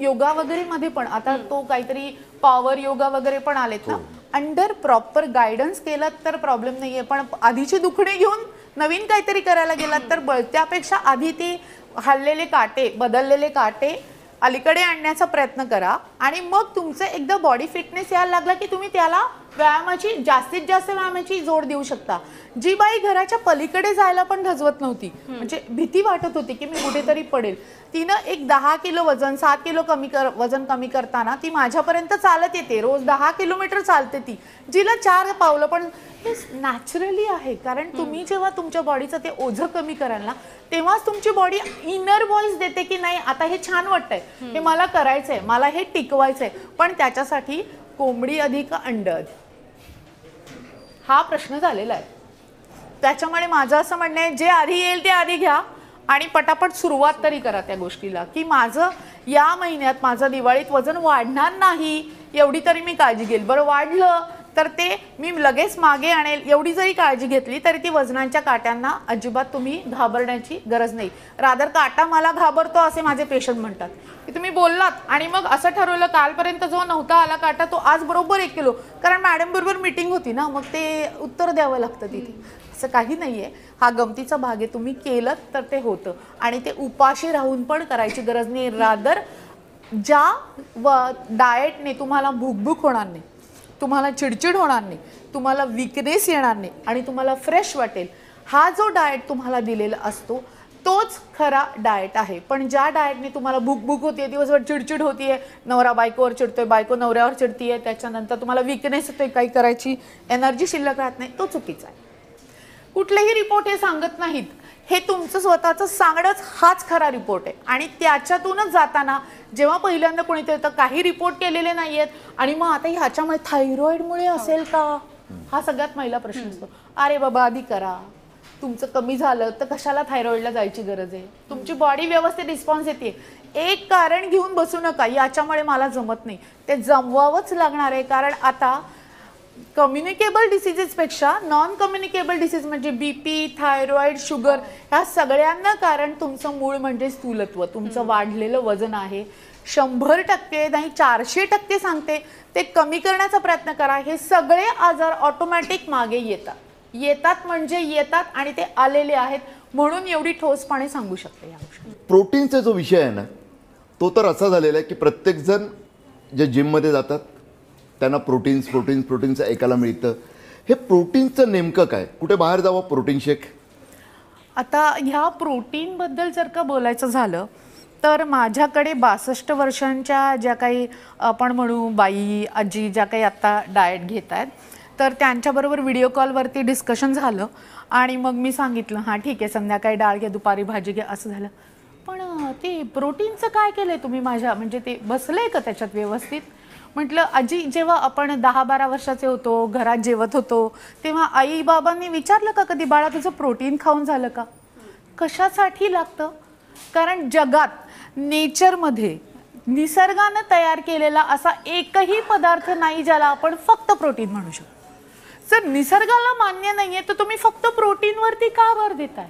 योगा वगैरे मध्ये पण आता तो काहीतरी पॉवर योगा वगैरे पण आलेत ना, अंडर प्रॉपर गायडन्स केलं तर प्रॉब्लेम नाहीये. पण आधीची दुखणे घेऊन नवीन काहीतरी करायला गेलात तर त्यापेक्षा आधी ते हललेले काटे, बदललेले काटे अलीकडे आणण्याचा प्रयत्न करा आणि मग तुमचं एकदा बॉडी फिटनेस यायला लागला की तुम्ही त्याला व्यायामाची जास्तीत जास्त व्यायामाची जोड देऊ शकता. जी बाई घराच्या पलीकडे जायला पण धजवत नव्हती, म्हणजे भीती वाटत होती की मी कुठेतरी पडेल, तिनं एक 10 किलो वजन 7 किलो वजन कमी करताना ती माझ्यापर्यंत चालत येते. रोज 10 किलोमीटर चालते ती, जिला 4 पावलं. पण हे नॅचरली आहे, कारण तुम्ही जेव्हा तुमच्या बॉडीचं ते ओझं कमी कराल ना तेव्हाच तुमची बॉडी इनर व्हॉइस देते की नाही आता हे छान वाटतंय, हे मला करायचंय, मला हे टिकवायचंय. पण त्याच्यासाठी कोंबडी अधिक अंड हा प्रश्न झालेला आहे. त्याच्यामुळे माझं असं म्हणणं आहे, जे आधी येईल ते आधी घ्या आणि पटापट सुरुवात तरी करा त्या गोष्टीला की माझं या महिन्यात माझं दिवाळीत वजन वाढणार नाही एवढी तरी मी काळजी घेईल. बरं वाढलं तर ते मी लगेच मागे आणेल एवढी जरी काळजी घेतली तरी ती वजनांच्या काट्यांना अजिबात तुम्ही घाबरण्याची गरज नाही. रादर काटा मला घाबरतो असे माझे पेशंट म्हणतात की तुम्ही बोललात आणि मग असं ठरवलं कालपर्यंत जो नव्हता आला काटा तो आज बरोबर 1 किलो, कारण मॅडम बरोबर मीटिंग होती ना, मग ते उत्तर द्यावं लागतं तिथे. असं काही नाहीये, हा गमतीचा भाग आहे. तुम्ही केलं तर ते होतं आणि ते उपाशी राहून पण करायची गरज नाही. रादर ज्या डाएटने तुम्हाला भूकभूक होणार नाही, तुम्हाला चिडचिड होणार नाही, तुम्हाला विकनेस येणार नाही आणि तुम्हाला फ्रेश वाटेल, हा जो डाएट तुम्हाला दिलेला असतो तोच खरा डाएट आहे. पण ज्या डाएटने तुम्हाला भूकभूक होते, दिवसभर चिडचिड होतीये, नवरा बायकोवर चिडतोय, बायको नवऱ्यावर चिडतीये, त्याच्यानंतर तुम्हाला विकनेस होतोय, काही करायची एनर्जी शिल्लक राहत नाही, तो चुकीचा आहे. कुठलेही रिपोर्ट हे सांगत नाहीत, हे तुमचं स्वतःचं सांगणंच हाच खरा रिपोर्ट आहे. आणि त्याच्यातूनच जाताना जेव्हा पहिल्यांदा कोणीतरी येतं काही रिपोर्ट केलेले नाहीयेत आणि मग आता ह्याच्यामुळे थायरॉइडमुळे असेल का, हा सगळ्यात पहिला प्रश्न असतो. अरे बाबा आधी करा, तुमचं कमी झालं तर कशाला थायरॉइडला जायची गरज आहे, तुमची बॉडी व्यवस्थित रिस्पॉन्स देते. एक कारण घेऊन बसू नका याच्यामुळे मला जमत नाही, ते जमवावंच लागणार आहे. कारण आता कम्युनिकेबल डिसीजेसपेक्षा नॉन कम्युनिकेबल डिसीज म्हणजे बीपी, थायरॉइड, शुगर ह्या सगळ्यांना कारण तुमचं मूळ म्हणजे स्थूलत्व, तुमचं वाढलेलं वजन आहे. 100% नाही 400% सांगते ते कमी करण्याचा प्रयत्न करा. हे सगळे आजार ऑटोमॅटिक मागे येतात म्हणजे येतात आणि ते आलेले आहेत, म्हणून एवढी ठोसपणे सांगू शकते या गोष्टी. प्रोटीनचा जो विषय आहे ना तो तर असा झालेला आहे की प्रत्येकजण जे जिममध्ये जातात त्यांना प्रोटीन्सचं ऐकायला मिळतं. हे प्रोटीनचं नेमकं काय, कुठे बाहेर जावं प्रोटीन शेक? आता ह्या प्रोटीनबद्दल जर का बोलायचं झालं तर माझ्याकडे 62 वर्षांच्या ज्या काही आपण म्हणू बाई आजी ज्या काही आत्ता डाएट घेत आहेत तर त्यांच्याबरोबर व्हिडिओ कॉलवरती डिस्कशन झालं आणि मग मी सांगितलं हां ठीक आहे संध्याकाळी डाळ घ्या, दुपारी भाजी घ्या, असं झालं. पण ते प्रोटीनचं काय केलं आहे तुम्ही माझ्या, म्हणजे ते बसलं आहे का त्याच्यात व्यवस्थित? म्हटलं आजी जेव्हा आपण 10-12 वर्षाचे होतो, घरात जेवत होतो, तेव्हा आई बाबांनी विचारलं का कधी बाळा तुझं प्रोटीन खाऊन झालं का? कशासाठी लागतं? कारण जगात नेचरमध्ये निसर्गानं तयार केलेला असा एकही पदार्थ नाही ज्याला आपण फक्त प्रोटीन म्हणू शकतो. जर निसर्गाला मान्य नाही आहे तर तुम्ही फक्त प्रोटीनवरती का भर देताय?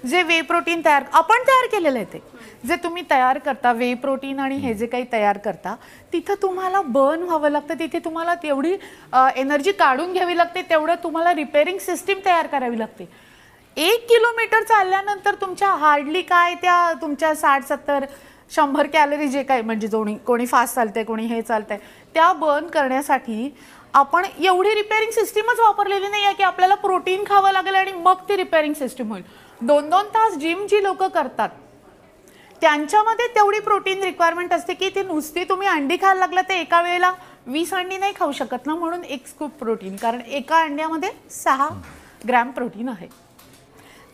जे वे प्रोटीन आपण तयार केलेलं आहे ते जे तुम्ही तयार करता, वे प्रोटीन आणि हे जे काही तयार करता तिथं तुम्हाला बर्न व्हावं लागतं, तिथे तुम्हाला तेवढी एनर्जी काढून घ्यावी लागते, तेवढं तुम्हाला रिपेअरिंग सिस्टीम तयार करावी लागते. 1 किलोमीटर चालल्यानंतर तुमच्या हार्डली काय त्या तुमच्या 60-70-100 कॅलरी जे काय म्हणजे कोणी फास्ट चालतंय कोणी हे चालतंय त्या बर्न करण्यासाठी आपण एवढी रिपेअरिंग सिस्टीमच वापरलेली नाही आहे की आपल्याला प्रोटीन खावं लागेल आणि मग ती रिपेअरिंग सिस्टीम होईल. 2-2 तास जिम जी लोक करतात त्यांच्यामध्ये तेवढी प्रोटीन रिक्वायरमेंट असते की ती नुसती तुम्ही अंडी खायला लागला तर एका वेळेला 20 अंडी नाही खाऊ शकत ना, म्हणून एक स्कूप प्रोटीन, कारण एका अंड्यामध्ये 6 ग्रॅम प्रोटीन आहे.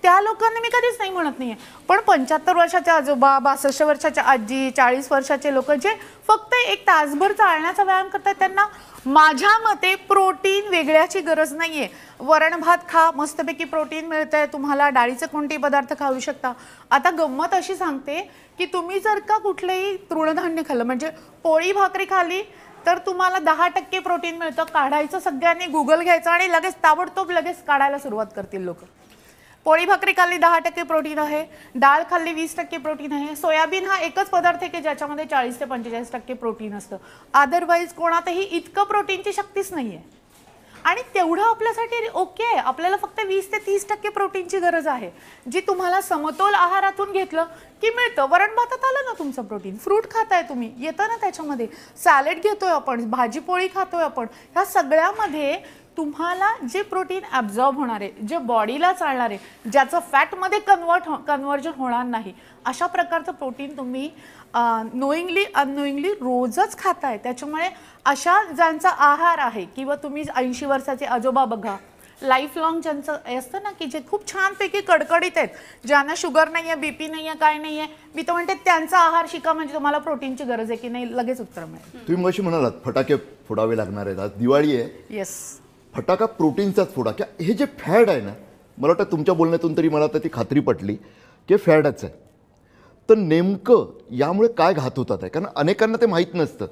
त्या लोकांना मी कधीच नाही म्हणत नाहीये, पण 75 वर्षाचे आजोबा, 62 वर्षाच्या आजी, 40 वर्षाचे लोक जे फक्त 1 तासभर चालण्याचा व्यायाम करतात त्यांना माझ्या मते प्रोटीन वेगळ्याची गरज नाहीये. वरण भात खा, मस्तपैकी प्रोटीन मिळतंय तुम्हाला, डाळीचे कोणतेही पदार्थ खाऊ शकता. आता गंमत अशी सांगते की तुम्ही जर का कुठलेही तृणधान्य खाल्लं, म्हणजे पोळी भाकरी खाल्ली तर तुम्हाला 10% प्रोटीन मिळतं. काढायचं सगळ्यांनी गुगल घ्यायचं आणि लगेच ताबडतोब लगेच काढायला सुरुवात करतील लोक. पोळी भाकरी खाल्ली 10% प्रोटीन आहे, डाळ खाल्ली 20% प्रोटीन आहे. सोयाबीन हा एकच पदार्थ आहे की ज्याच्यामध्ये 40 ते 45% प्रोटीन असतं. अदरवाईज कोणातही इतकं प्रोटीनची शक्तीच नाही आहे आणि तेवढं आपल्यासाठी ओके आहे. आपल्याला फक्त 20 ते 30% प्रोटीनची गरज आहे, जी तुम्हाला समतोल आहारातून घेतलं की मिळतं. वरण भातात आलं ना तुमचं प्रोटीन, फ्रूट खाताय तुम्ही, येतं ना त्याच्यामध्ये, सॅलेड घेतोय आपण, भाजी पोळी खातोय आपण, ह्या सगळ्यामध्ये तुम्हाला जे प्रोटीन ॲब्झॉर्ब होणार आहे, जे बॉडीला चालणार आहे, ज्याचं फॅटमध्ये कन्व्हर्जन होणार नाही, अशा प्रकारचं प्रोटीन तुम्ही नोईंगली अननोईंगली रोजच खाताय. त्याच्यामुळे अशा ज्यांचा आहार आहे, किंवा तुम्ही 80 वर्षाचे आजोबा बघा, लाईफ लॉंग ज्यांचं असतं ना की जे खूप छानपैकी कडकडीत आहेत, ज्यांना शुगर नाही आहे, BP नाही आहे, काय नाही आहे, मी तर म्हणते त्यांचा आहार शिका, म्हणजे तुम्हाला प्रोटीनची गरज आहे की नाही लगेच उत्तर मिळेल. तुम्ही मगाशी म्हणालात फटाके फोडावे लागणार आहेत, आज दिवाळी आहे, येस, फटाका प्रोटीनचाच फोडा. किंवा हे जे फॅड आहे ना, मला वाटतं तुमच्या बोलण्यातून तरी मला आता ती खात्री पटली की फॅडच आहे. तर नेमकं यामुळे काय घात होतात आहे, कारण अनेकांना ते माहीत नसतं.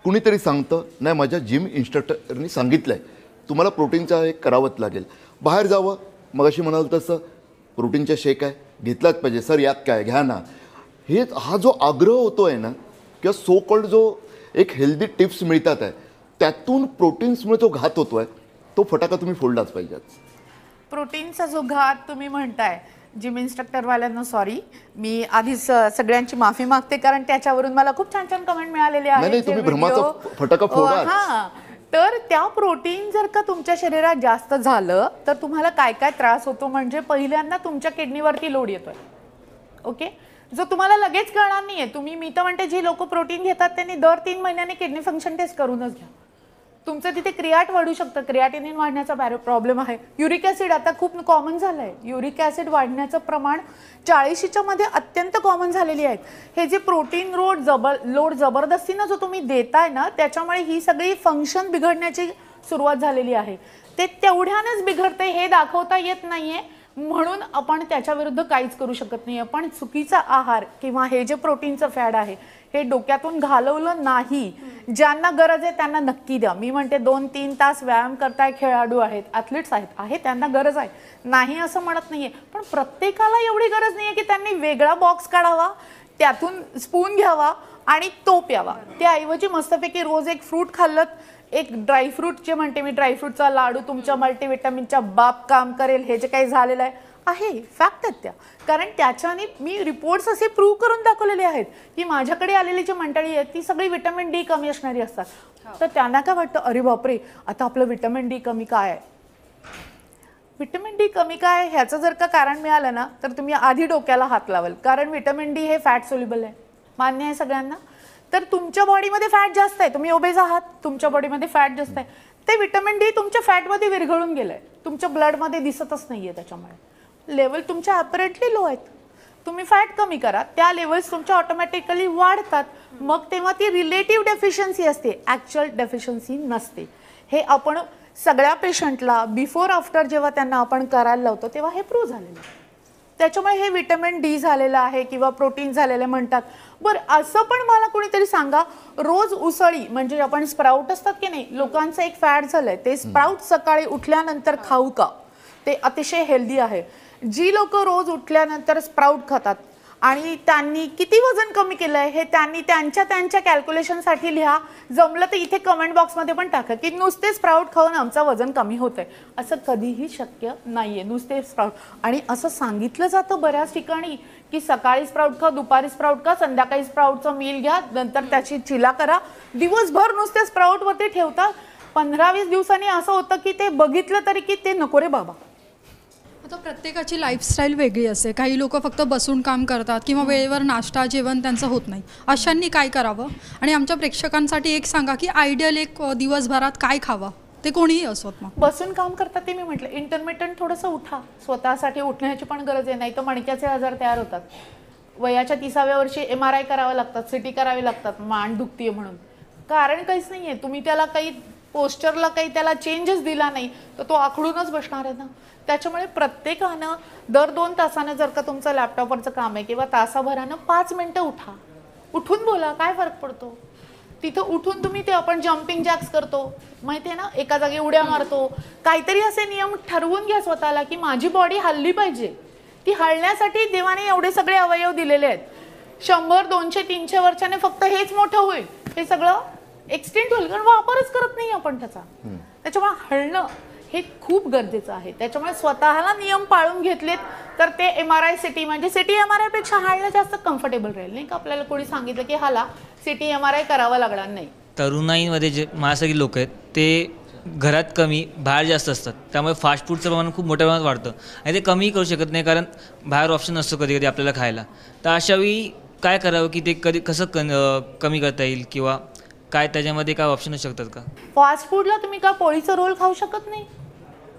कुणीतरी सांगतं नाही माझ्या जिम इन्स्ट्रक्टरनी सांगितलं आहे तुम्हाला प्रोटीनचा एक करावंच लागेल, बाहेर जावं, मगाशी म्हणाल तसं प्रोटीनचा शेक आहे घेतलाच पाहिजे, सर यात काय घ्या ना. हा जो आग्रह होतो आहे ना, किंवा सो कॉल्ड जो एक हेल्दी टिप्स मिळतात आहे, त्यातून प्रोटीन्समुळे जो घात होतो आहे तो फटाका तुम्ही फोडलाच पाहिजे. प्रोटीनचा जो घात तुम्ही म्हणताय, जिम इन्स्ट्रक्टरवाल्यांना सॉरी, मी आधीच सगळ्यांची माफी मागते, कारण त्याच्यावरून मला खूप छान छान कमेंट मिळालेले आहेत. तुम्ही भ्रमाचा फटाका फोडा. हां, तर त्या प्रोटीन जर का तुमच्या शरीरात जास्त झालं तर तुम्हाला काय काय त्रास होतो, म्हणजे पहिल्यांदा तुमच्या किडनीवरती लोड येतोय. ओके, जो तुम्हाला लगेच कळणार नाहीये. तुम्ही, मी तर म्हणते जी लोक प्रोटीन घेतात त्यांनी दर 3 महिन्याने किडनी फंक्शन टेस्ट करूनच घ्या. तुमचं तिथे क्रियाट वाढू शकतं, क्रियाटिनिन वाढण्याचा प्रॉब्लेम आहे. युरिक ॲसिड आता खूप कॉमन झालं आहे, युरिक ॲसिड वाढण्याचं प्रमाण 40च्या मध्ये अत्यंत कॉमन झालेली आहेत. हे जे प्रोटीन लोड जबरदस्तीनं जो तुम्ही देताय ना, त्याच्यामुळे ही सगळी फंक्शन बिघडण्याची सुरुवात झालेली आहे. ते तेवढ्यानंच बिघडते हे दाखवता येत नाहीये, म्हणून आपण त्याच्या विरुद्ध काहीच करू शकत नाही. पण चुकीचा आहार किंवा हे जे प्रोटीनचं फॅड आहे हे डोक्यातून घालवलं नाही, ज्यांना गरज आहे त्यांना नक्की द्या. मी म्हणते 2-3 तास व्यायाम करताय, खेळाडू आहेत, ॲथलीट्स आहेत, त्यांना गरज आहे, नाही असं म्हणत नाहीये. पण प्रत्येकाला एवढी गरज नाहीये की त्यांनी वेगळा बॉक्स काढावा, त्यातून स्पून घ्यावा आणि तो प्यावा. त्याऐवजी मस्तपैकी रोज एक फ्रूट खाल्लं, एक ड्रायफ्रूट, जे म्हणते मी ड्रायफ्रूटचा लाडू तुमच्या मल्टीविटामिनच्या बाप काम करेल, हे जे काही झालेलं आहे फॅक्ट आहेत त्या. कारण त्याच्याने मी रिपोर्ट्स असे प्रूव्ह करून दाखवलेले आहेत की माझ्याकडे आलेली जी मंडळी आहेत ती सगळी विटॅमिन डी कमी असणारी असतात. तर त्यांना काय वाटतं, अरे बापरे आता आपलं विटॅमिन डी कमी काय आहे. विटॅमिन डी कमी काय ह्याचं जर का कारण मिळालं ना, तर तुम्ही आधी डोक्याला हात लावाल, कारण विटॅमिन डी हे फॅट सोल्युबल आहे, मान्य आहे सगळ्यांना. तर तुमच्या बॉडीमध्ये फॅट जास्त आहे, तुम्ही ओबेज आहात, तुमच्या बॉडीमध्ये फॅट जास्त आहे, ते विटॅमिन डी तुमच्या फॅटमध्ये विरघळून गेलंय, तुमच्या ब्लडमध्ये दिसतच नाहीये. त्याच्यामुळे लेवल तुमच्या अपरेंटली लो आहेत. तुम्ही फॅट कमी करा, त्या लेवल्स तुमच्या ऑटोमॅटिकली वाढतात. मग तेव्हा ती रिलेटिव्ह डेफिशियन्सी असते, ॲक्च्युअल डेफिशियन्सी नसते. हे आपण सगळ्या पेशंटला बिफोर आफ्टर जेव्हा त्यांना आपण करायला लावतो तेव्हा हे प्रूव्ह झालेलं आहे. त्याच्यामुळे हे विटॅमिन डी झालेलं आहे किंवा प्रोटीन झालेलं म्हणतात. बरं, असं पण मला कोणीतरी सांगा, रोज उसळी म्हणजे आपण स्प्राऊट असतात की नाही, लोकांचं एक फॅड झालंय, ते स्प्राऊट सकाळी उठल्यानंतर खाऊ का, ते अतिशय हेल्दी आहे. जी लोक रोज उठल्यानंतर स्प्राऊट खातात आणि त्यांनी किती वजन कमी केलं आहे हे त्यांनी त्यांच्या कॅल्क्युलेशनसाठी लिहा. जमलं तर इथे कमेंट बॉक्समध्ये पण टाका की नुसते स्प्राऊट खाऊन आमचं वजन कमी होतंय. असं कधीही शक्य नाहीये, नुसते स्प्राऊट. आणि असं सांगितलं जातं बऱ्याच ठिकाणी की सकाळी स्प्राउट खा, दुपारी स्प्राउट खा, संध्याकाळी स्प्राउटचा मील घ्या, नंतर त्याची चिला करा. दिवसभर नुसते स्प्राउटवरती ठेवतात. 15-20 दिवसांनी असं होतं की ते बघितलं तरी की ते नको रे बाबा. आता प्रत्येकाची लाईफस्टाईल वेगळी असते. काही लोक फक्त बसून काम करतात किंवा वेळेवर नाश्ता जेवण त्यांचं होत नाही. अशांनी काय करावं? आणि आमच्या प्रेक्षकांसाठी एक सांगा की आयडियल एक दिवसभरात काय खावं, ते कोणीही असोत. मग बसून काम करतात ते मी म्हटलं इंटरमिटंट थोडंसं उठा. स्वतःसाठी उठण्याची पण गरज आहे, नाही तर मणक्याचे आजार तयार होतात. वयाच्या 30व्या वर्षी MRI करावं लागतात, CT करावे लागतात, मान दुखतीये म्हणून. कारण काहीच नाही आहे. तुम्ही त्याला काही पोस्चरला काही त्याला चेंजेस दिला नाही तर तो आखडूनच बसणार आहे ना. त्याच्यामुळे प्रत्येकानं दर 2 तासानं जर का तुमचं लॅपटॉपवरचं काम आहे किंवा तासाभरानं 5 मिनटं उठा, उठून बोला, काय फरक पडतो. तिथं उठून तुम्ही ते आपण जम्पिंग जॅक्स करतो माहिती आहे ना, एका जागी उड्या मारतो. काहीतरी असे नियम ठरवून घ्या स्वतःला की माझी बॉडी हलली पाहिजे. ती हलण्यासाठी देवाने एवढे सगळे अवयव दिलेले आहेत. 100, 200, 300 वर्षाने फक्त हेच मोठं होईल, हे सगळं एक्सटेंड होईल, कारण वापरच करत नाही आपण त्याचा. त्याच्यामुळे हलणं हे खूप गरजेचं आहे. त्याच्यामुळे स्वतःला नियम पाळून घेतलेत तर ते MRI CT म्हणजे CT MRI पेक्षा हलणं जास्त कम्फर्टेबल राहील. नाही का आपल्याला कोणी सांगितलं की हाला CT MRI करावा लागणार नाही. तरुणाईमध्ये जे माझ्यासारखे लोक आहेत ते घरात कमी बाहेर जास्त असतात, त्यामुळे फास्ट फूडचं प्रमाण खूप मोठ्या प्रमाणात वाढतं आणि ते कमी करू शकत नाही कारण बाहेर ऑप्शन नसतो कधी कधी आपल्याला खायला. तर अशावेळी काय करावं की ते कसं कमी करता येईल किंवा काय त्याच्यामध्ये काय ऑप्शन असू शकतात का? फास्ट फूडला तुम्ही का पोळीचं रोल खाऊ शकत नाही?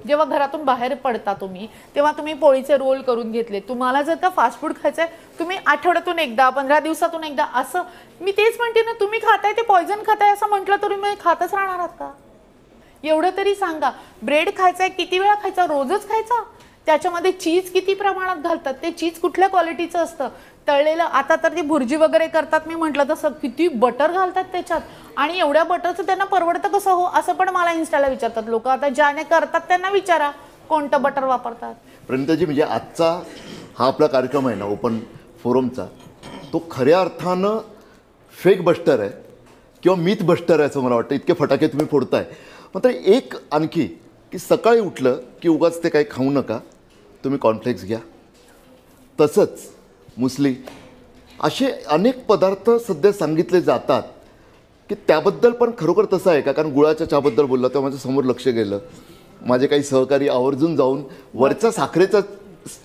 जेव्हा घरातून बाहेर पडता तुम्ही तेव्हा तुम्ही पोळीचे रोल करून घेतले. तुम्हाला जर का फास्ट फूड खायचं आहे तुम्ही आठवड्यातून एकदा 15 दिवसातून एकदा असं, मी तेच म्हणते ना, तुम्ही खाताय ते पॉयझन खाताय असं म्हटलं तरी मी खातच राहणार आहात का? एवढं तरी सांगा. ब्रेड खायचा आहे किती वेळा खायचा? रोजच खायचा? त्याच्यामध्ये चीज किती प्रमाणात घालतात? ते चीज कुठल्या क्वालिटीचं असतं? तळलेलं आता तर ती भुर्जी वगैरे करतात, मी म्हटलं तसं किती बटर घालतात त्याच्यात, आणि एवढ्या बटरचं त्यांना परवडतं कसं हो असं पण मला इन्स्टाला विचारतात लोक. आता ज्याने करतात त्यांना विचारा कोणतं बटर वापरतात. प्रणिताजी, म्हणजे आजचा हा आपला कार्यक्रम आहे ना ओपन फोरमचा, तो खऱ्या अर्थानं फेक बस्टर आहे किंवा मिथ बस्टर आहे असं मला वाटतं. इतके फटाके तुम्ही फोडताय. मात्र एक आणखी की सकाळी उठलं की उगाच ते काही खाऊ नका, तुम्ही कॉर्नफ्लेक्स घ्या, तसंच मुसली, असे अनेक पदार्थ सध्या सांगितले जातात की त्याबद्दल पण खरोखर तसं आहे का? कारण गुळाच्या चहाबद्दल बोलला तेव्हा माझ्या समोर लक्ष गेलं. माझे काही सहकारी आवर्जून जाऊन वरचा साखरेचा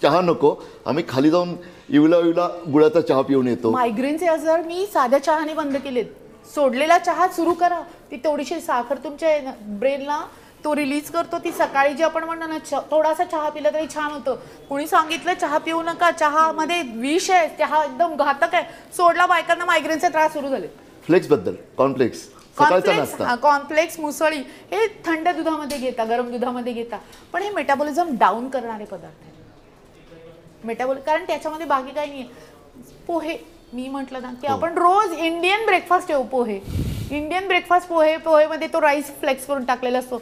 चहा नको, आम्ही खाली जाऊन इवला गुळाचा चहा पिऊन येतो. मायग्रेनचे आजार मी साध्या चहाने बंद केलेत. सोडलेला चहा सुरू करा. ती थोडीशी साखर तुमच्या ब्रेनला तो रिलीज करतो. ती सकाळी जे आपण म्हणतो ना थोडासा चहा पिला तरी छान होतं. कुणी सांगितलं चहा पिऊ नका, चहामध्ये विष आहे, चहा एकदम घातक आहे, सोडला बायकांना मायग्रेनचे त्रास सुरू झाले. फ्लेक्स बद्दल कॉर्नफ्लेक्स सकाळचा नाश्ता, कॉर्नफ्लेक्स, मुसळी हे थंड दुधामध्ये घेता, गरम दुधामध्ये घेता, पण हे मेटाबॉलिझम डाऊन करणारे पदार्थ आहेत. कारण त्याच्यामध्ये बाकी काही नाही. पोहे मी म्हटलं ना की आपण रोज इंडियन ब्रेकफास्ट आहे पोहे. इंडियन ब्रेकफास्ट पोहेमध्ये तो राईस फ्लेक्स करून टाकलेला असतो.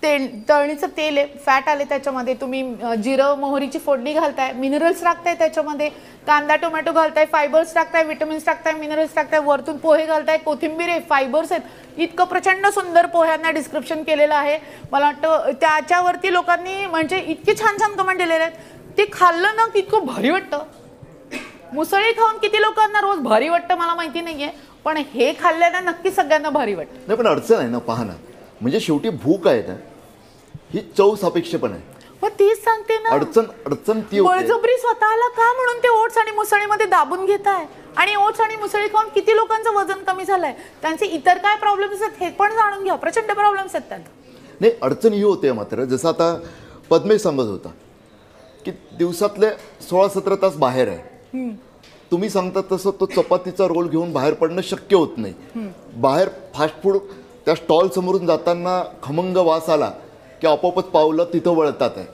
तळणीचं तेल आहे, फॅट आले त्याच्यामध्ये. तुम्ही जिरं मोहरीची फोडणी घालताय, मिनरल्स टाकताय त्याच्यामध्ये, कांदा टोमॅटो घालताय, फायबर्स टाकताय, विटामिन्स टाकताय, मिनरल्स टाकताय, वरतून पोहे घालताय, कोथिंबीर आहे, फायबर्स आहेत. इतकं प्रचंड सुंदर पोह्यांना डिस्क्रिप्शन केलेलं आहे. मला वाटतं त्याच्यावरती लोकांनी म्हणजे इतके छान छान कमेंट दिलेले आहेत. ते खाल्लं ना की इतकं भारी वाटतं. मुसळी खाऊन किती लोकांना रोज भारी वाटतं मला माहिती नाहीये, पण हे खाल्ल्यानं नक्की सगळ्यांना भारी वाटतं. नाही पण अडचण आहे ना, पहा ना, म्हणजे शेवटी भूक आहे ना ही चव सापेक्ष पण आहे. मग तीच सांगते ना, अडचण ती होते. बळजबरी स्वतःला का म्हणून ते ओट्स आणि मुसळीमध्ये दाबून घेताय. आणि ओट्स आणि मुसळी खाऊन किती लोकांचं वजन कमी झालंय, त्यांचे इतर काय प्रॉब्लेम्स आहेत हे पण जाणून घ्या. प्रचंड प्रॉब्लेम्स आहेत त्यात. नाही, अडचण ही होते मात्र, जसं आता पद्मेश सांगत होता की दिवसातले 16-17 तास बाहेर आहे. तुम्ही सांगता तसं तो चपातीचा रोल घेऊन बाहेर पडणं शक्य होत नाही. बाहेर फास्ट फूड त्या स्टॉल समोरून जाताना खमंग वास आला की आपोआपच पावलं तिथं वळतात आहे.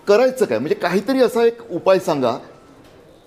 करायचं काय? म्हणजे काहीतरी असा एक उपाय सांगा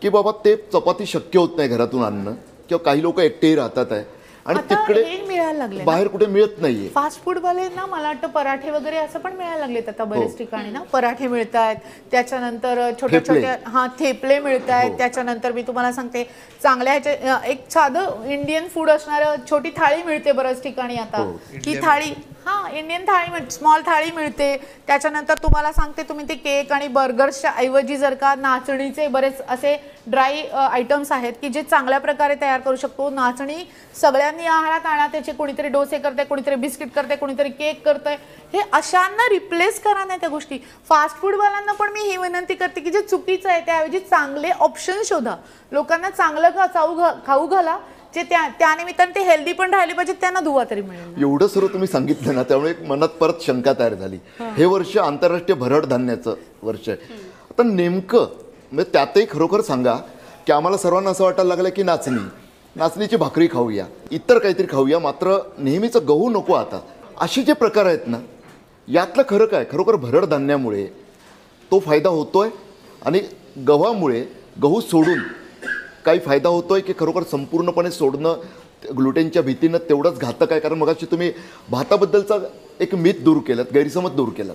की बाबा ते चपाती शक्य होत नाही घरातून आणणं, किंवा काही लोक एकटेही राहतात आहे आणि तिकडे मिळायला लागले बाहेर कुठे मिळत नाहीये. फास्ट फूड वाले ना, मला वाटतं पराठे वगैरे असं पण मिळायला लागलेत आता बरेच ठिकाणी ना. पराठे मिळत आहेत, त्याच्यानंतर छोट्या छोट्या थेपले मिळत आहेत. त्याच्यानंतर मी तुम्हाला सांगते चांगल्या ह्याचे एक साधं इंडियन फूड असणारं छोटी थाळी मिळते बऱ्याच ठिकाणी आता. ही थाळी हां, इंडियन थाळी स्मॉल थाळी मिळते. त्याच्यानंतर तुम्हाला सांगते, तुम्ही ते केक आणि बर्गर्सच्या ऐवजी जर का नाचणीचे बरेच असे ड्राय आयटम्स आहेत की जे चांगल्या प्रकारे तयार करू शकतो. नाचणी सगळ्यांनी आहारात आणा. त्याचे कोणीतरी डोसे करते, कोणीतरी बिस्किट करते, कोणीतरी केक करतंय. हे अशांना रिप्लेस करा नाही त्या गोष्टी. फास्ट फूडवाल्यांना पण मी ही विनंती करते की जे चुकीचं आहे त्याऐवजी चांगले ऑप्शन शोधा. लोकांना चांगलं खाऊ घाला, जे त्यानिमित्ताने ते हेल्दी पण राहिले पाहिजे, त्यांना दुवा तरी मिळेल. एवढं सर्व तुम्ही सांगितलं ना, त्यामुळे एक मनात परत शंका तयार झाली. हे वर्ष आंतरराष्ट्रीय भरड धान्याचं वर्ष आहे. आता नेमकं म्हणजे त्यातही खरोखर सांगा की आम्हाला सर्वांना असं वाटायला लागलं की नाचणीची भाकरी खाऊया, इतर काहीतरी खाऊया, मात्र नेहमीचं गहू नको. आता असे जे प्रकार आहेत ना, यातलं खरं काय? खरोखर भरड धान्यामुळे तो फायदा होतोय आणि गव्हामुळे गहू सोडून काही फायदा होतोय की खरोखर संपूर्णपणे सोडणं ग्लुटेनच्या भीतीनं तेवढंच घातक आहे? कारण मगाशी तुम्ही भाताबद्दलचा एक मिथ दूर केलं, गैरसमज दूर केलं.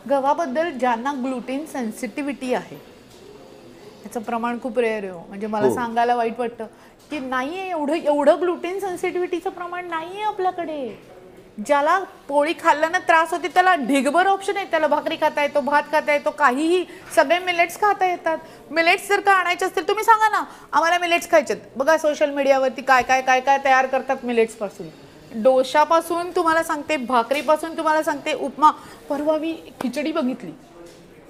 गव्हाबद्दल ज्यांना ग्लुटेन सेन्सिटिव्हिटी आहे याचं प्रमाण खूप रेअर आहे. म्हणजे मला सांगायला वाईट वाटतं की नाही आहे, एवढं ग्लुटेन सेन्सिटिव्हिटीचं प्रमाण नाही आहे आपल्याकडे. ज्याला पोळी खाल्ल्यानं त्रास होते त्याला ढिगभर ऑप्शन आहे. त्याला भाकरी खाता येतो, भात खाता येतो, काहीही, सगळे मिलेट्स खाता येतात. मिलेट्स जर का आणायचे असतील तुम्ही सांगा ना, आम्हाला मिलेट्स खायचेत. बघा सोशल मीडियावरती काय काय काय काय तयार करतात मिलेट्सपासून. डोशापासून तुम्हाला सांगते, भाकरीपासून तुम्हाला सांगते, उपमा. परवा मी खिचडी बघितली,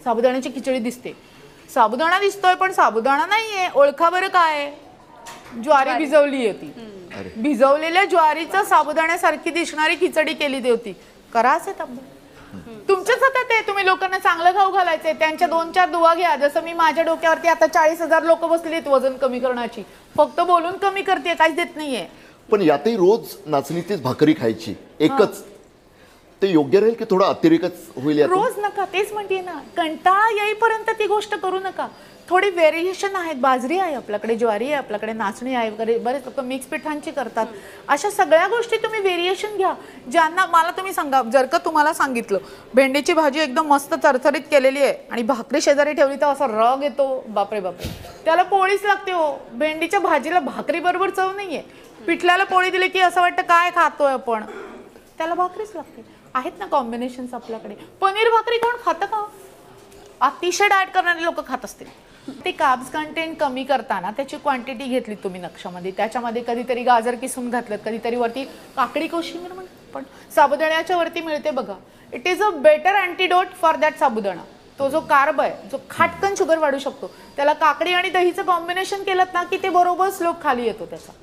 साबुदाण्याची खिचडी दिसते. साबुदाणा दिसतोय पण साबुदाणा नाहीये. ओळखा बरं काय? ज्वारी भिजवली होती. भिजवलेल्या ज्वारीचा साबुदाण्यासारखी दिसणारी खिचडी केली होती. करा असे तुमच्याच हातात आहे. तुम्ही लोकांना चांगलं खाऊ घालायचंय, त्यांच्या 2-4 दुवा घ्या. जसं मी माझ्या डोक्यावरती आता 40,000 लोक बसलेत वजन कमी करण्याची. फक्त बोलून कमी करते, काहीच देत नाहीये. पण यातही रोज नाचणीचीच भाकरी खायची एकच, ते योग्य राहील की थोडं अतिरेकच होईल? रोज नका, तेच म्हणते ना. कंटाळा येईपर्यंत ती गोष्ट करू नका. थोडी व्हेरिएशन आहेत. बाजरी आहे आपल्याकडे, ज्वारी आहे आपल्याकडे, नाचणी आहे वगैरे, बरेच लोक मिक्स पिठांची करतात. अशा सगळ्या गोष्टी तुम्ही व्हेरिएशन घ्या. ज्यांना मला तुम्ही सांगा, जर का तुम्हाला सांगितलं भेंडीची भाजी एकदम मस्त चरचरीत केलेली आहे आणि भाकरी शेजारी ठेवली तर असा रग येतो, बापरे बापरे. त्याला पोळीच लागते हो. भेंडीच्या भाजीला भाकरी बरोबर चव नाहीये. पिठल्याला पोळी दिली की असं वाटतं काय खातोय आपण, त्याला भाकरीच लागते. आहेत ना कॉम्बिनेशन्स आपल्याकडे. पनीर भाकरी कोण खातं का? अतिशय डाएट करणारे लोक खात असतील. ते कार्ब्स कंटेंट कमी करताना त्याची क्वांटिटी घेतली तुम्ही नक्षामध्ये, त्याच्यामध्ये कधीतरी गाजर किसून घातलं, कधीतरी वरती काकडी कोशिंबीर पण साबुदाण्याच्या वरती मिळते बघा. It is a better antidote for that sabudana. तो जो कार्ब आहे, जो खाटकन शुगर वाढू शकतो, त्याला काकडी आणि दहीचं कॉम्बिनेशन केलं ना की ते बरोबर स्लोप खाली येतो. त्याचा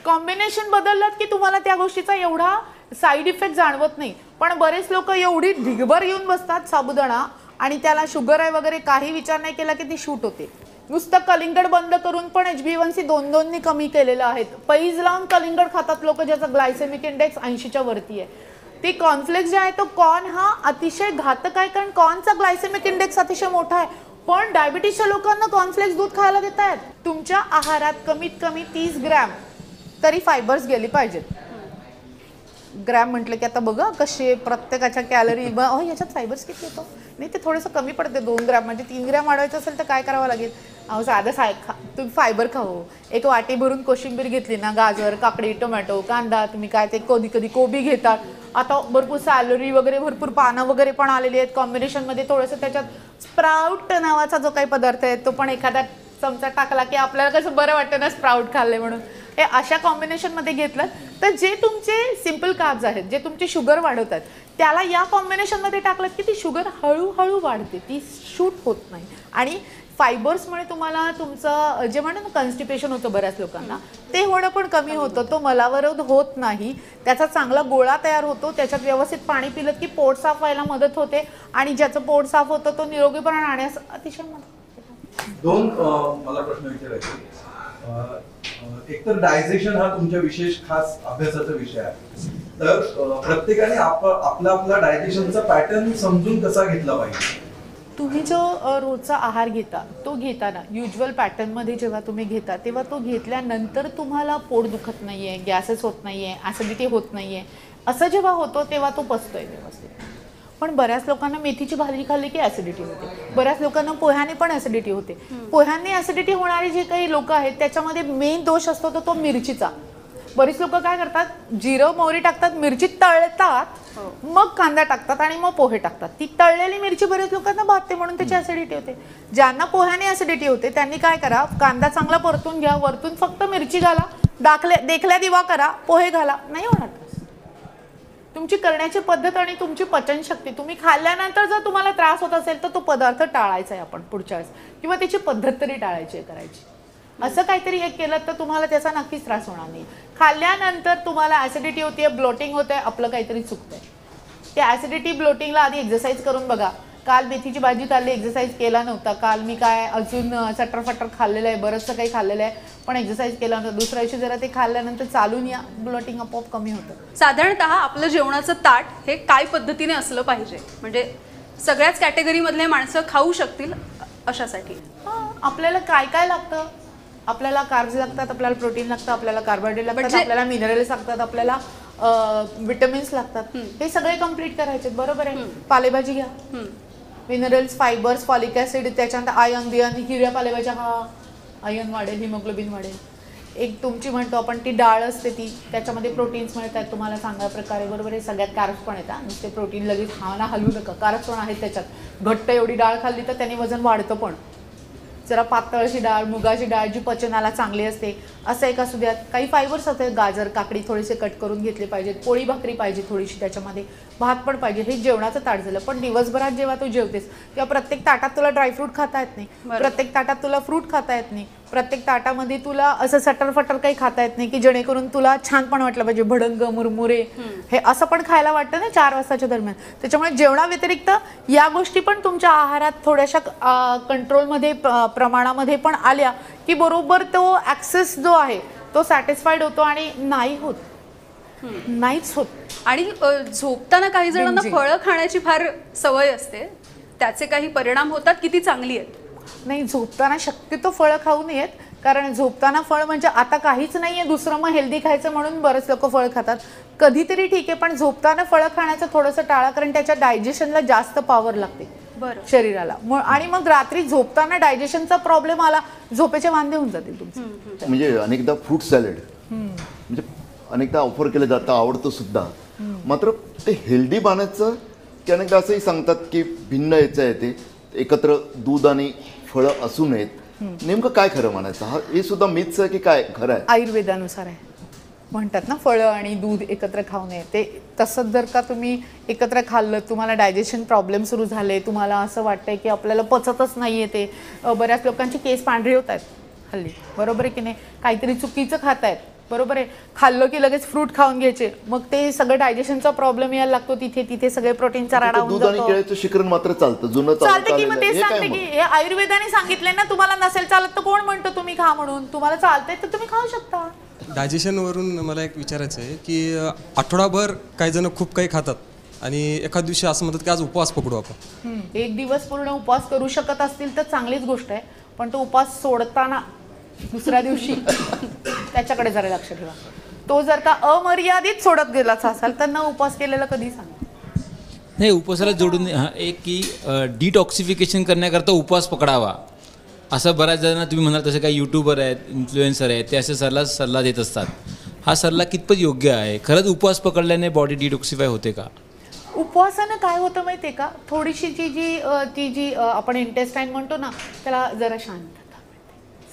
कॉम्बिनेशन बदललात की तुम्हाला त्या गोष्टीचा एवढा साईड इफेक्ट जाणवत नाही. पण बरेच लोक एवढी ढिगभर येऊन बसतात साबुदाणा आणि त्याला शुगर आहे वगैरे काही विचार नाही केला की ती शूट होते. नुसतं कलिंगड बंद करून पण HbA1c 2-2 कमी केलेलं आहे. पैज लावून कलिंगड खातात लोक, ज्याचा ग्लायसेमिक इंडेक्स 80च्या वरती आहे. ते कॉर्नफ्लेक्स जे आहे तो कॉर्न हा अतिशय घातक आहे, कारण कॉर्नचा ग्लायसेमिक इंडेक्स अतिशय मोठा आहे. पण डायबिटीसच्या लोकांना कॉर्नफ्लेक्स दूध खायला देत आहेत. तुमच्या आहारात कमीत कमी 30 ग्रॅम तरी फायबर्स गेली पाहिजेत. ग्रॅम म्हटलं की आता बघा कसे प्रत्येकाच्या कॅलरी, याच्यात फायबर्स किती येतो नाही, ते थोडंसं कमी पडते. 2 ग्रॅम म्हणजे 3 ग्रॅम वाढवायचं असेल तर काय करावं लागेल? साधं तुम्ही फायबर खाऊ. एक वाटी भरून कोशिंबीर घेतली ना, गाजर, काकडी, टोमॅटो, कांदा, तुम्ही काय ते कधी कधी कोबी घेतात. आता भरपूर सॅलरी वगैरे, भरपूर पानं वगैरे पण आलेली आहेत कॉम्बिनेशनमध्ये. थोडंसं त्याच्यात स्प्राउट नावाचा जो काही पदार्थ आहे तो पण एखादा चमचा टाकला की आपल्याला कसं बरं वाटतं ना स्प्राउट खाल्ले म्हणून. हे अशा कॉम्बिनेशनमध्ये घेतलं तर जे तुमचे सिम्पल कार्ब्स आहेत, जे तुमची शुगर वाढवतात, त्याला या कॉम्बिनेशनमध्ये टाकलं की ती शुगर हळूहळू वाढते, ती शूट होत नाही. आणि फायबर्समुळे तुम्हाला तुमचं जे म्हणतो ना कॉन्स्टिपेशन होतं बऱ्याच लोकांना, ते होणं पण कमी होतं. तो मलावरोध होत नाही, त्याचा चांगला गोळा तयार होतो. त्याच्यात व्यवस्थित पाणी पिलं की पोट साफ व्हायला मदत होते आणि ज्याचं पोट साफ होतं तो निरोगीपणा राहण्यास अतिशय मदत होते. 2 मला प्रश्न विचारायचे. एकतर डायजेशन हा तुमच्या विशेष खास अभ्यासाचा विषय आहे, तर प्रत्येकाने आपला डायजेशनचा पॅटर्न समजून कसा घेतला पाहिजे? तुम्ही जो रोजचा आहार घेता तो घेताना युज्युअल पॅटर्नमध्ये जेव्हा तुम्ही घेता तेव्हा तो घेतल्यानंतर तुम्हाला पोट दुखत नाही आहे, गॅसेस होत नाही आहे, ॲसिडिटी होत नाही आहे, असं जेव्हा होतो तेव्हा तो पचतोय व्यवस्थित. पण बऱ्याच लोकांना मेथीची भाजी खाल्ली की ॲसिडिटी होते, बऱ्याच लोकांना पोह्याने पण ॲसिडिटी होते. पोह्यांनी ॲसिडिटी होणारे जे काही लोक आहेत त्याच्यामध्ये मेन दोष असतो तो मिरचीचा. बरीच लोक काय करतात, जिरं मोहरी टाकतात, मिरची तळतात, मग कांदा टाकतात आणि मग पोहे टाकतात. ती तळलेली मिरची बरेच लोकांना भासते म्हणून त्याची ऍसिडिटी होते. ज्यांना पोह्याने ऍसिडिटी होते त्यांनी काय करा, कांदा चांगला परतून घ्या, वरतून फक्त मिरची घाला, देखल्या दिवा करा, पोहे घाला, नाही होणार. तुमची करण्याची पद्धत आणि तुमची पचनशक्ती, तुम्ही खाल्ल्यानंतर जर तुम्हाला त्रास होत असेल तर तो पदार्थ टाळायचा आहे आपण पुढच्या वेळेस, किंवा त्याची पद्धत तरी टाळायची आहे करायची. असं काहीतरी एक केलं तर तुम्हाला त्याचा नक्कीच त्रास होणार नाही. खाल्ल्यानंतर तुम्हाला ऍसिडिटी होतीये, ब्लोटिंग होत आहे, आपलं काहीतरी चुकतंय. त्या ऍसिडिटी ब्लोटिंगला आधी एक्सरसाइज करून बघा. काल मेथीची भाजी खाल्ली, एक्सरसाइज केला नव्हता. काल मी काय अजून चटरफटर खाल्लेलं आहे, बरंचसं काही खाल्लेलं आहे, पण एक्सरसाइज केला नव्हता. दुसऱ्या दिवशी जरा ते खाल्ल्यानंतर चालून या, ब्लोटिंग आपोआप कमी होतं. साधारणतः आपलं जेवणाचं ताट हे काय पद्धतीने असलं पाहिजे, म्हणजे सगळ्याच कॅटेगरीमधले माणसं खाऊ शकतील अशासाठी? आपल्याला काय काय लागतं, आपल्याला कार्ब्स लागतात, आपल्याला प्रोटीन लागतं, आपल्याला कार्बोहायड्रेट लागतात, आपल्याला मिनरल्स लागतात, आपल्याला विटॅमिन्स लागतात. हे सगळे कम्प्लीट करायचे, बरोबर आहे. पालेभाजी घ्या, मिनरल्स, फायबर्स, फॉलिक ऍसिड, त्याच्यानंतर आयर्न, हिरव्या पालेभाज्या खा, आयर्न वाढेल, हिमोग्लोबिन वाढेल. एक तुमची म्हणतो आपण ती डाळ असते ती, त्याच्यामध्ये प्रोटीन्स मिळतात तुम्हाला चांगल्या प्रकारे, बरोबर आहे. सगळ्यात कार्ब्स पण येतात, नुसते प्रोटीन लगेच खाणं हलवू नका, कार्ब्स पण आहेत त्याच्यात. घट्ट एवढी डाळ खाल्ली तर त्याने वजन वाढतं, पण जरा पातळ अशी डाळ, मुगाची डाळ जी पचनाला चांगली असते असं एक असू द्यात. काही फायबर्स असतात, गाजर, काकडी थोडेसे कट करून घेतले पाहिजेत, पोळी भाकरी पाहिजे थोडीशी, त्याच्यामध्ये भात पण पाहिजे. हे जेवणाचं ताट झालं. पण दिवसभरात जेव्हा तू जेवतेस तेव्हा प्रत्येक ताटात तुला ड्रायफ्रूट खाता येत नाही, प्रत्येक ताटात तुला फ्रूट खाता येत नाही, प्रत्येक ताटामध्ये तुला असं सटरफटर काही खाता येत नाही की जेणेकरून तुला छान पण वाटलं पाहिजे. भडंग, मुरमुरे हे असं पण खायला वाटतं ना 4 वाजताच्या दरम्यान. त्याच्यामुळे जेवणाव्यतिरिक्त या गोष्टी पण तुमच्या आहारात थोड्याशा कंट्रोलमध्ये, प्रमाणामध्ये पण आल्या की बरोबर तो ऍक्सेस जो आहे तो सॅटिस्फाईड होतो आणि नाहीच होत. आणि झोपताना काही जणांना फळं खाण्याची फार सवय असते, त्याचे काही परिणाम होतात की ती चांगली आहेत? नाही, झोपताना शक्यतो फळं खाऊ नयेत, कारण झोपताना फळ म्हणजे आता काहीच नाहीये दुसरं, मग हेल्दी खायचं म्हणून बरेच लोक फळ खातात. कधीतरी ठीक आहे, पण झोपताना फळं खाण्याचं थोडंसं टाळा, कारण त्याच्या डायजेशनला जास्त पॉवर लागते शरीराला. आणि मग रात्री झोपताना डायजेशनचा प्रॉब्लेम आला, झोपेचे वांदे होऊन जातील तुमचे. म्हणजे अनेकदा फ्रूट सॅलड म्हणजे अनेकदा ऑफर केलं जातं, आवडतं सुद्धा, मात्र ते हेल्दी बनायचं की अनेकदा असंही सांगतात की भिन्न याचं आहे, ते एकत्र दूध आणि फळं असू नयेत. नेमकं काय खरं म्हणायचं? हे सुद्धा मिथ्स आहे की काय खरं आहे? आयुर्वेदानुसार आहे, म्हणतात ना फळं आणि दूध एकत्र खाऊ नये. ते तसंच जर का तुम्ही एकत्र खाल्लं, तुम्हाला डायजेशन प्रॉब्लेम सुरू झाले, तुम्हाला असं वाटतंय की आपल्याला पचतच नाहीये, ते बऱ्याच लोकांची केस पांढरी होत आहेत हल्ली, बरोबर आहे की नाही? काहीतरी चुकीचं खातायत, बरोबर आहे. खाल्लं की लगेच फ्रूट खाऊन घ्यायचे, मग ते सगळं डायजेशनचा प्रॉब्लेम यायला लागतो. तिथे सगळे प्रोटीनचा राडा होऊन जातो. दूध आणि केळीचं शिकरण मात्र चालतं, जुनं चालतं की मग ते सांगते की हे आयुर्वेदाने सांगितलंय ना, तुम्हाला नसेल चालत तर कोण म्हणतो तुम्ही खा म्हणून? तुम्हाला चालतंय तर तुम्ही खाऊ शकता. डायजेशनवरून मला एक विचारायचं आहे की आठवडाभर काही जण खूप काही खातात आणि एखाद दिवशी असं म्हणतात की आज उपवास पकडू आपण. एक दिवस पूर्ण उपवास करू शकत असतील तर चांगलीच गोष्ट आहे, पण तो उपवास सोडताना दुसऱ्या दिवशी त्याच्याकडे जरा लक्ष ठेवा. तो जर का अमर्यादित सोडत गेलाच असाल तर न उपवास केलेला कधी सांगा नाही. उपवासाला जोडून एक की डिटॉक्सिफिकेशन करण्याकरता उपवास पकडावा असं बऱ्याच जणांना तुम्ही म्हणाल, तसे काही यूट्यूबर आहेत, इन्फ्लुएन्सर आहेत, ते असे सल्ला देत असतात. हा सल्ला कितपत योग्य आहे? खरंच उपवास पकडल्याने बॉडी डिटॉक्सिफाय होते का? उपवासानं काय होतं माहिती आहे का, थोडीशी ती जी आपण इंटेस्टाईन म्हणतो ना, त्याला जरा शांतता.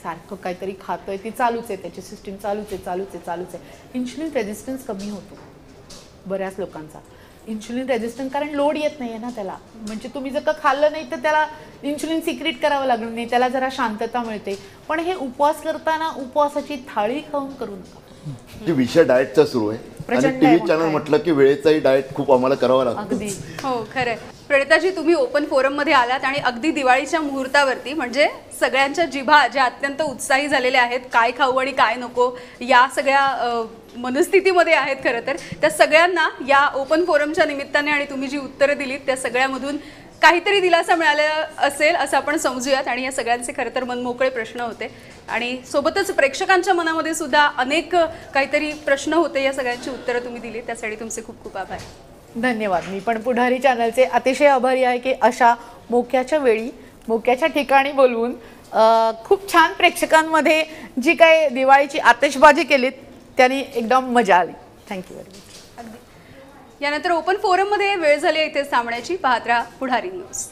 सारखं काहीतरी खातोय, ती चालूच आहे, त्याची सिस्टीम चालूच आहे. इन्शुलिन रेझिस्टन्स कमी होतो बऱ्याच लोकांचा. इन्शुलिन रेझिस्टन्स कारण लोड येत नाही आहे ना त्याला, म्हणजे तुम्ही जर का खाल्लं नाही तर त्याला इन्शुलिन सिक्रेट करावं लागणार नाही, त्याला जरा शांतता मिळते. पण हे उपवास करताना उपवासाची थाळी खाऊन करू नका. जे विषय डाएटचा सुरू आहे आणि टीव्ही चॅनल म्हटलं की वेळेचाही डाएट खूप आम्हाला करावा लागतो. अगदी हो, खरंय. प्रणिताजी, तुम्ही ओपन फोरममध्ये आलात आणि अगदी दिवाळीच्या मुहूर्तावरती, म्हणजे सगळ्यांच्या जिभा ज्या अत्यंत उत्साही झालेल्या आहेत, काय खाऊ आणि काय नको या सगळ्या मनस्थितीमध्ये आहेत खरं तर, त्या सगळ्यांना या ओपन फोरमच्या निमित्ताने आणि तुम्ही जी उत्तरं दिलीत त्या सगळ्यामधून काहीतरी दिलासा मिळालेला असेल असं आपण समजूयात. आणि या सगळ्यांचे खरं तर मनमोकळे प्रश्न होते आणि सोबतच प्रेक्षकांच्या मनामध्ये सुद्धा अनेक काहीतरी प्रश्न होते. या सगळ्यांची उत्तरं तुम्ही दिली, त्यासाठी तुमचे खूप खूप आभार. धन्यवाद. मी पण पुढारी चॅनलचे अतिशय आभारी आहे की अशा मोक्याच्या वेळी मोक्याच्या ठिकाणी बोलवून खूप छान प्रेक्षकांमध्ये जी काय दिवाळीची आतिषबाजी केलीत त्यांनी एकदम मजा आली. Thank you very much. यानंतर ओपन फोरममध्ये वेळ झाली आहे इथेच थांबण्याची. पाहत राहा पुढारी न्यूज.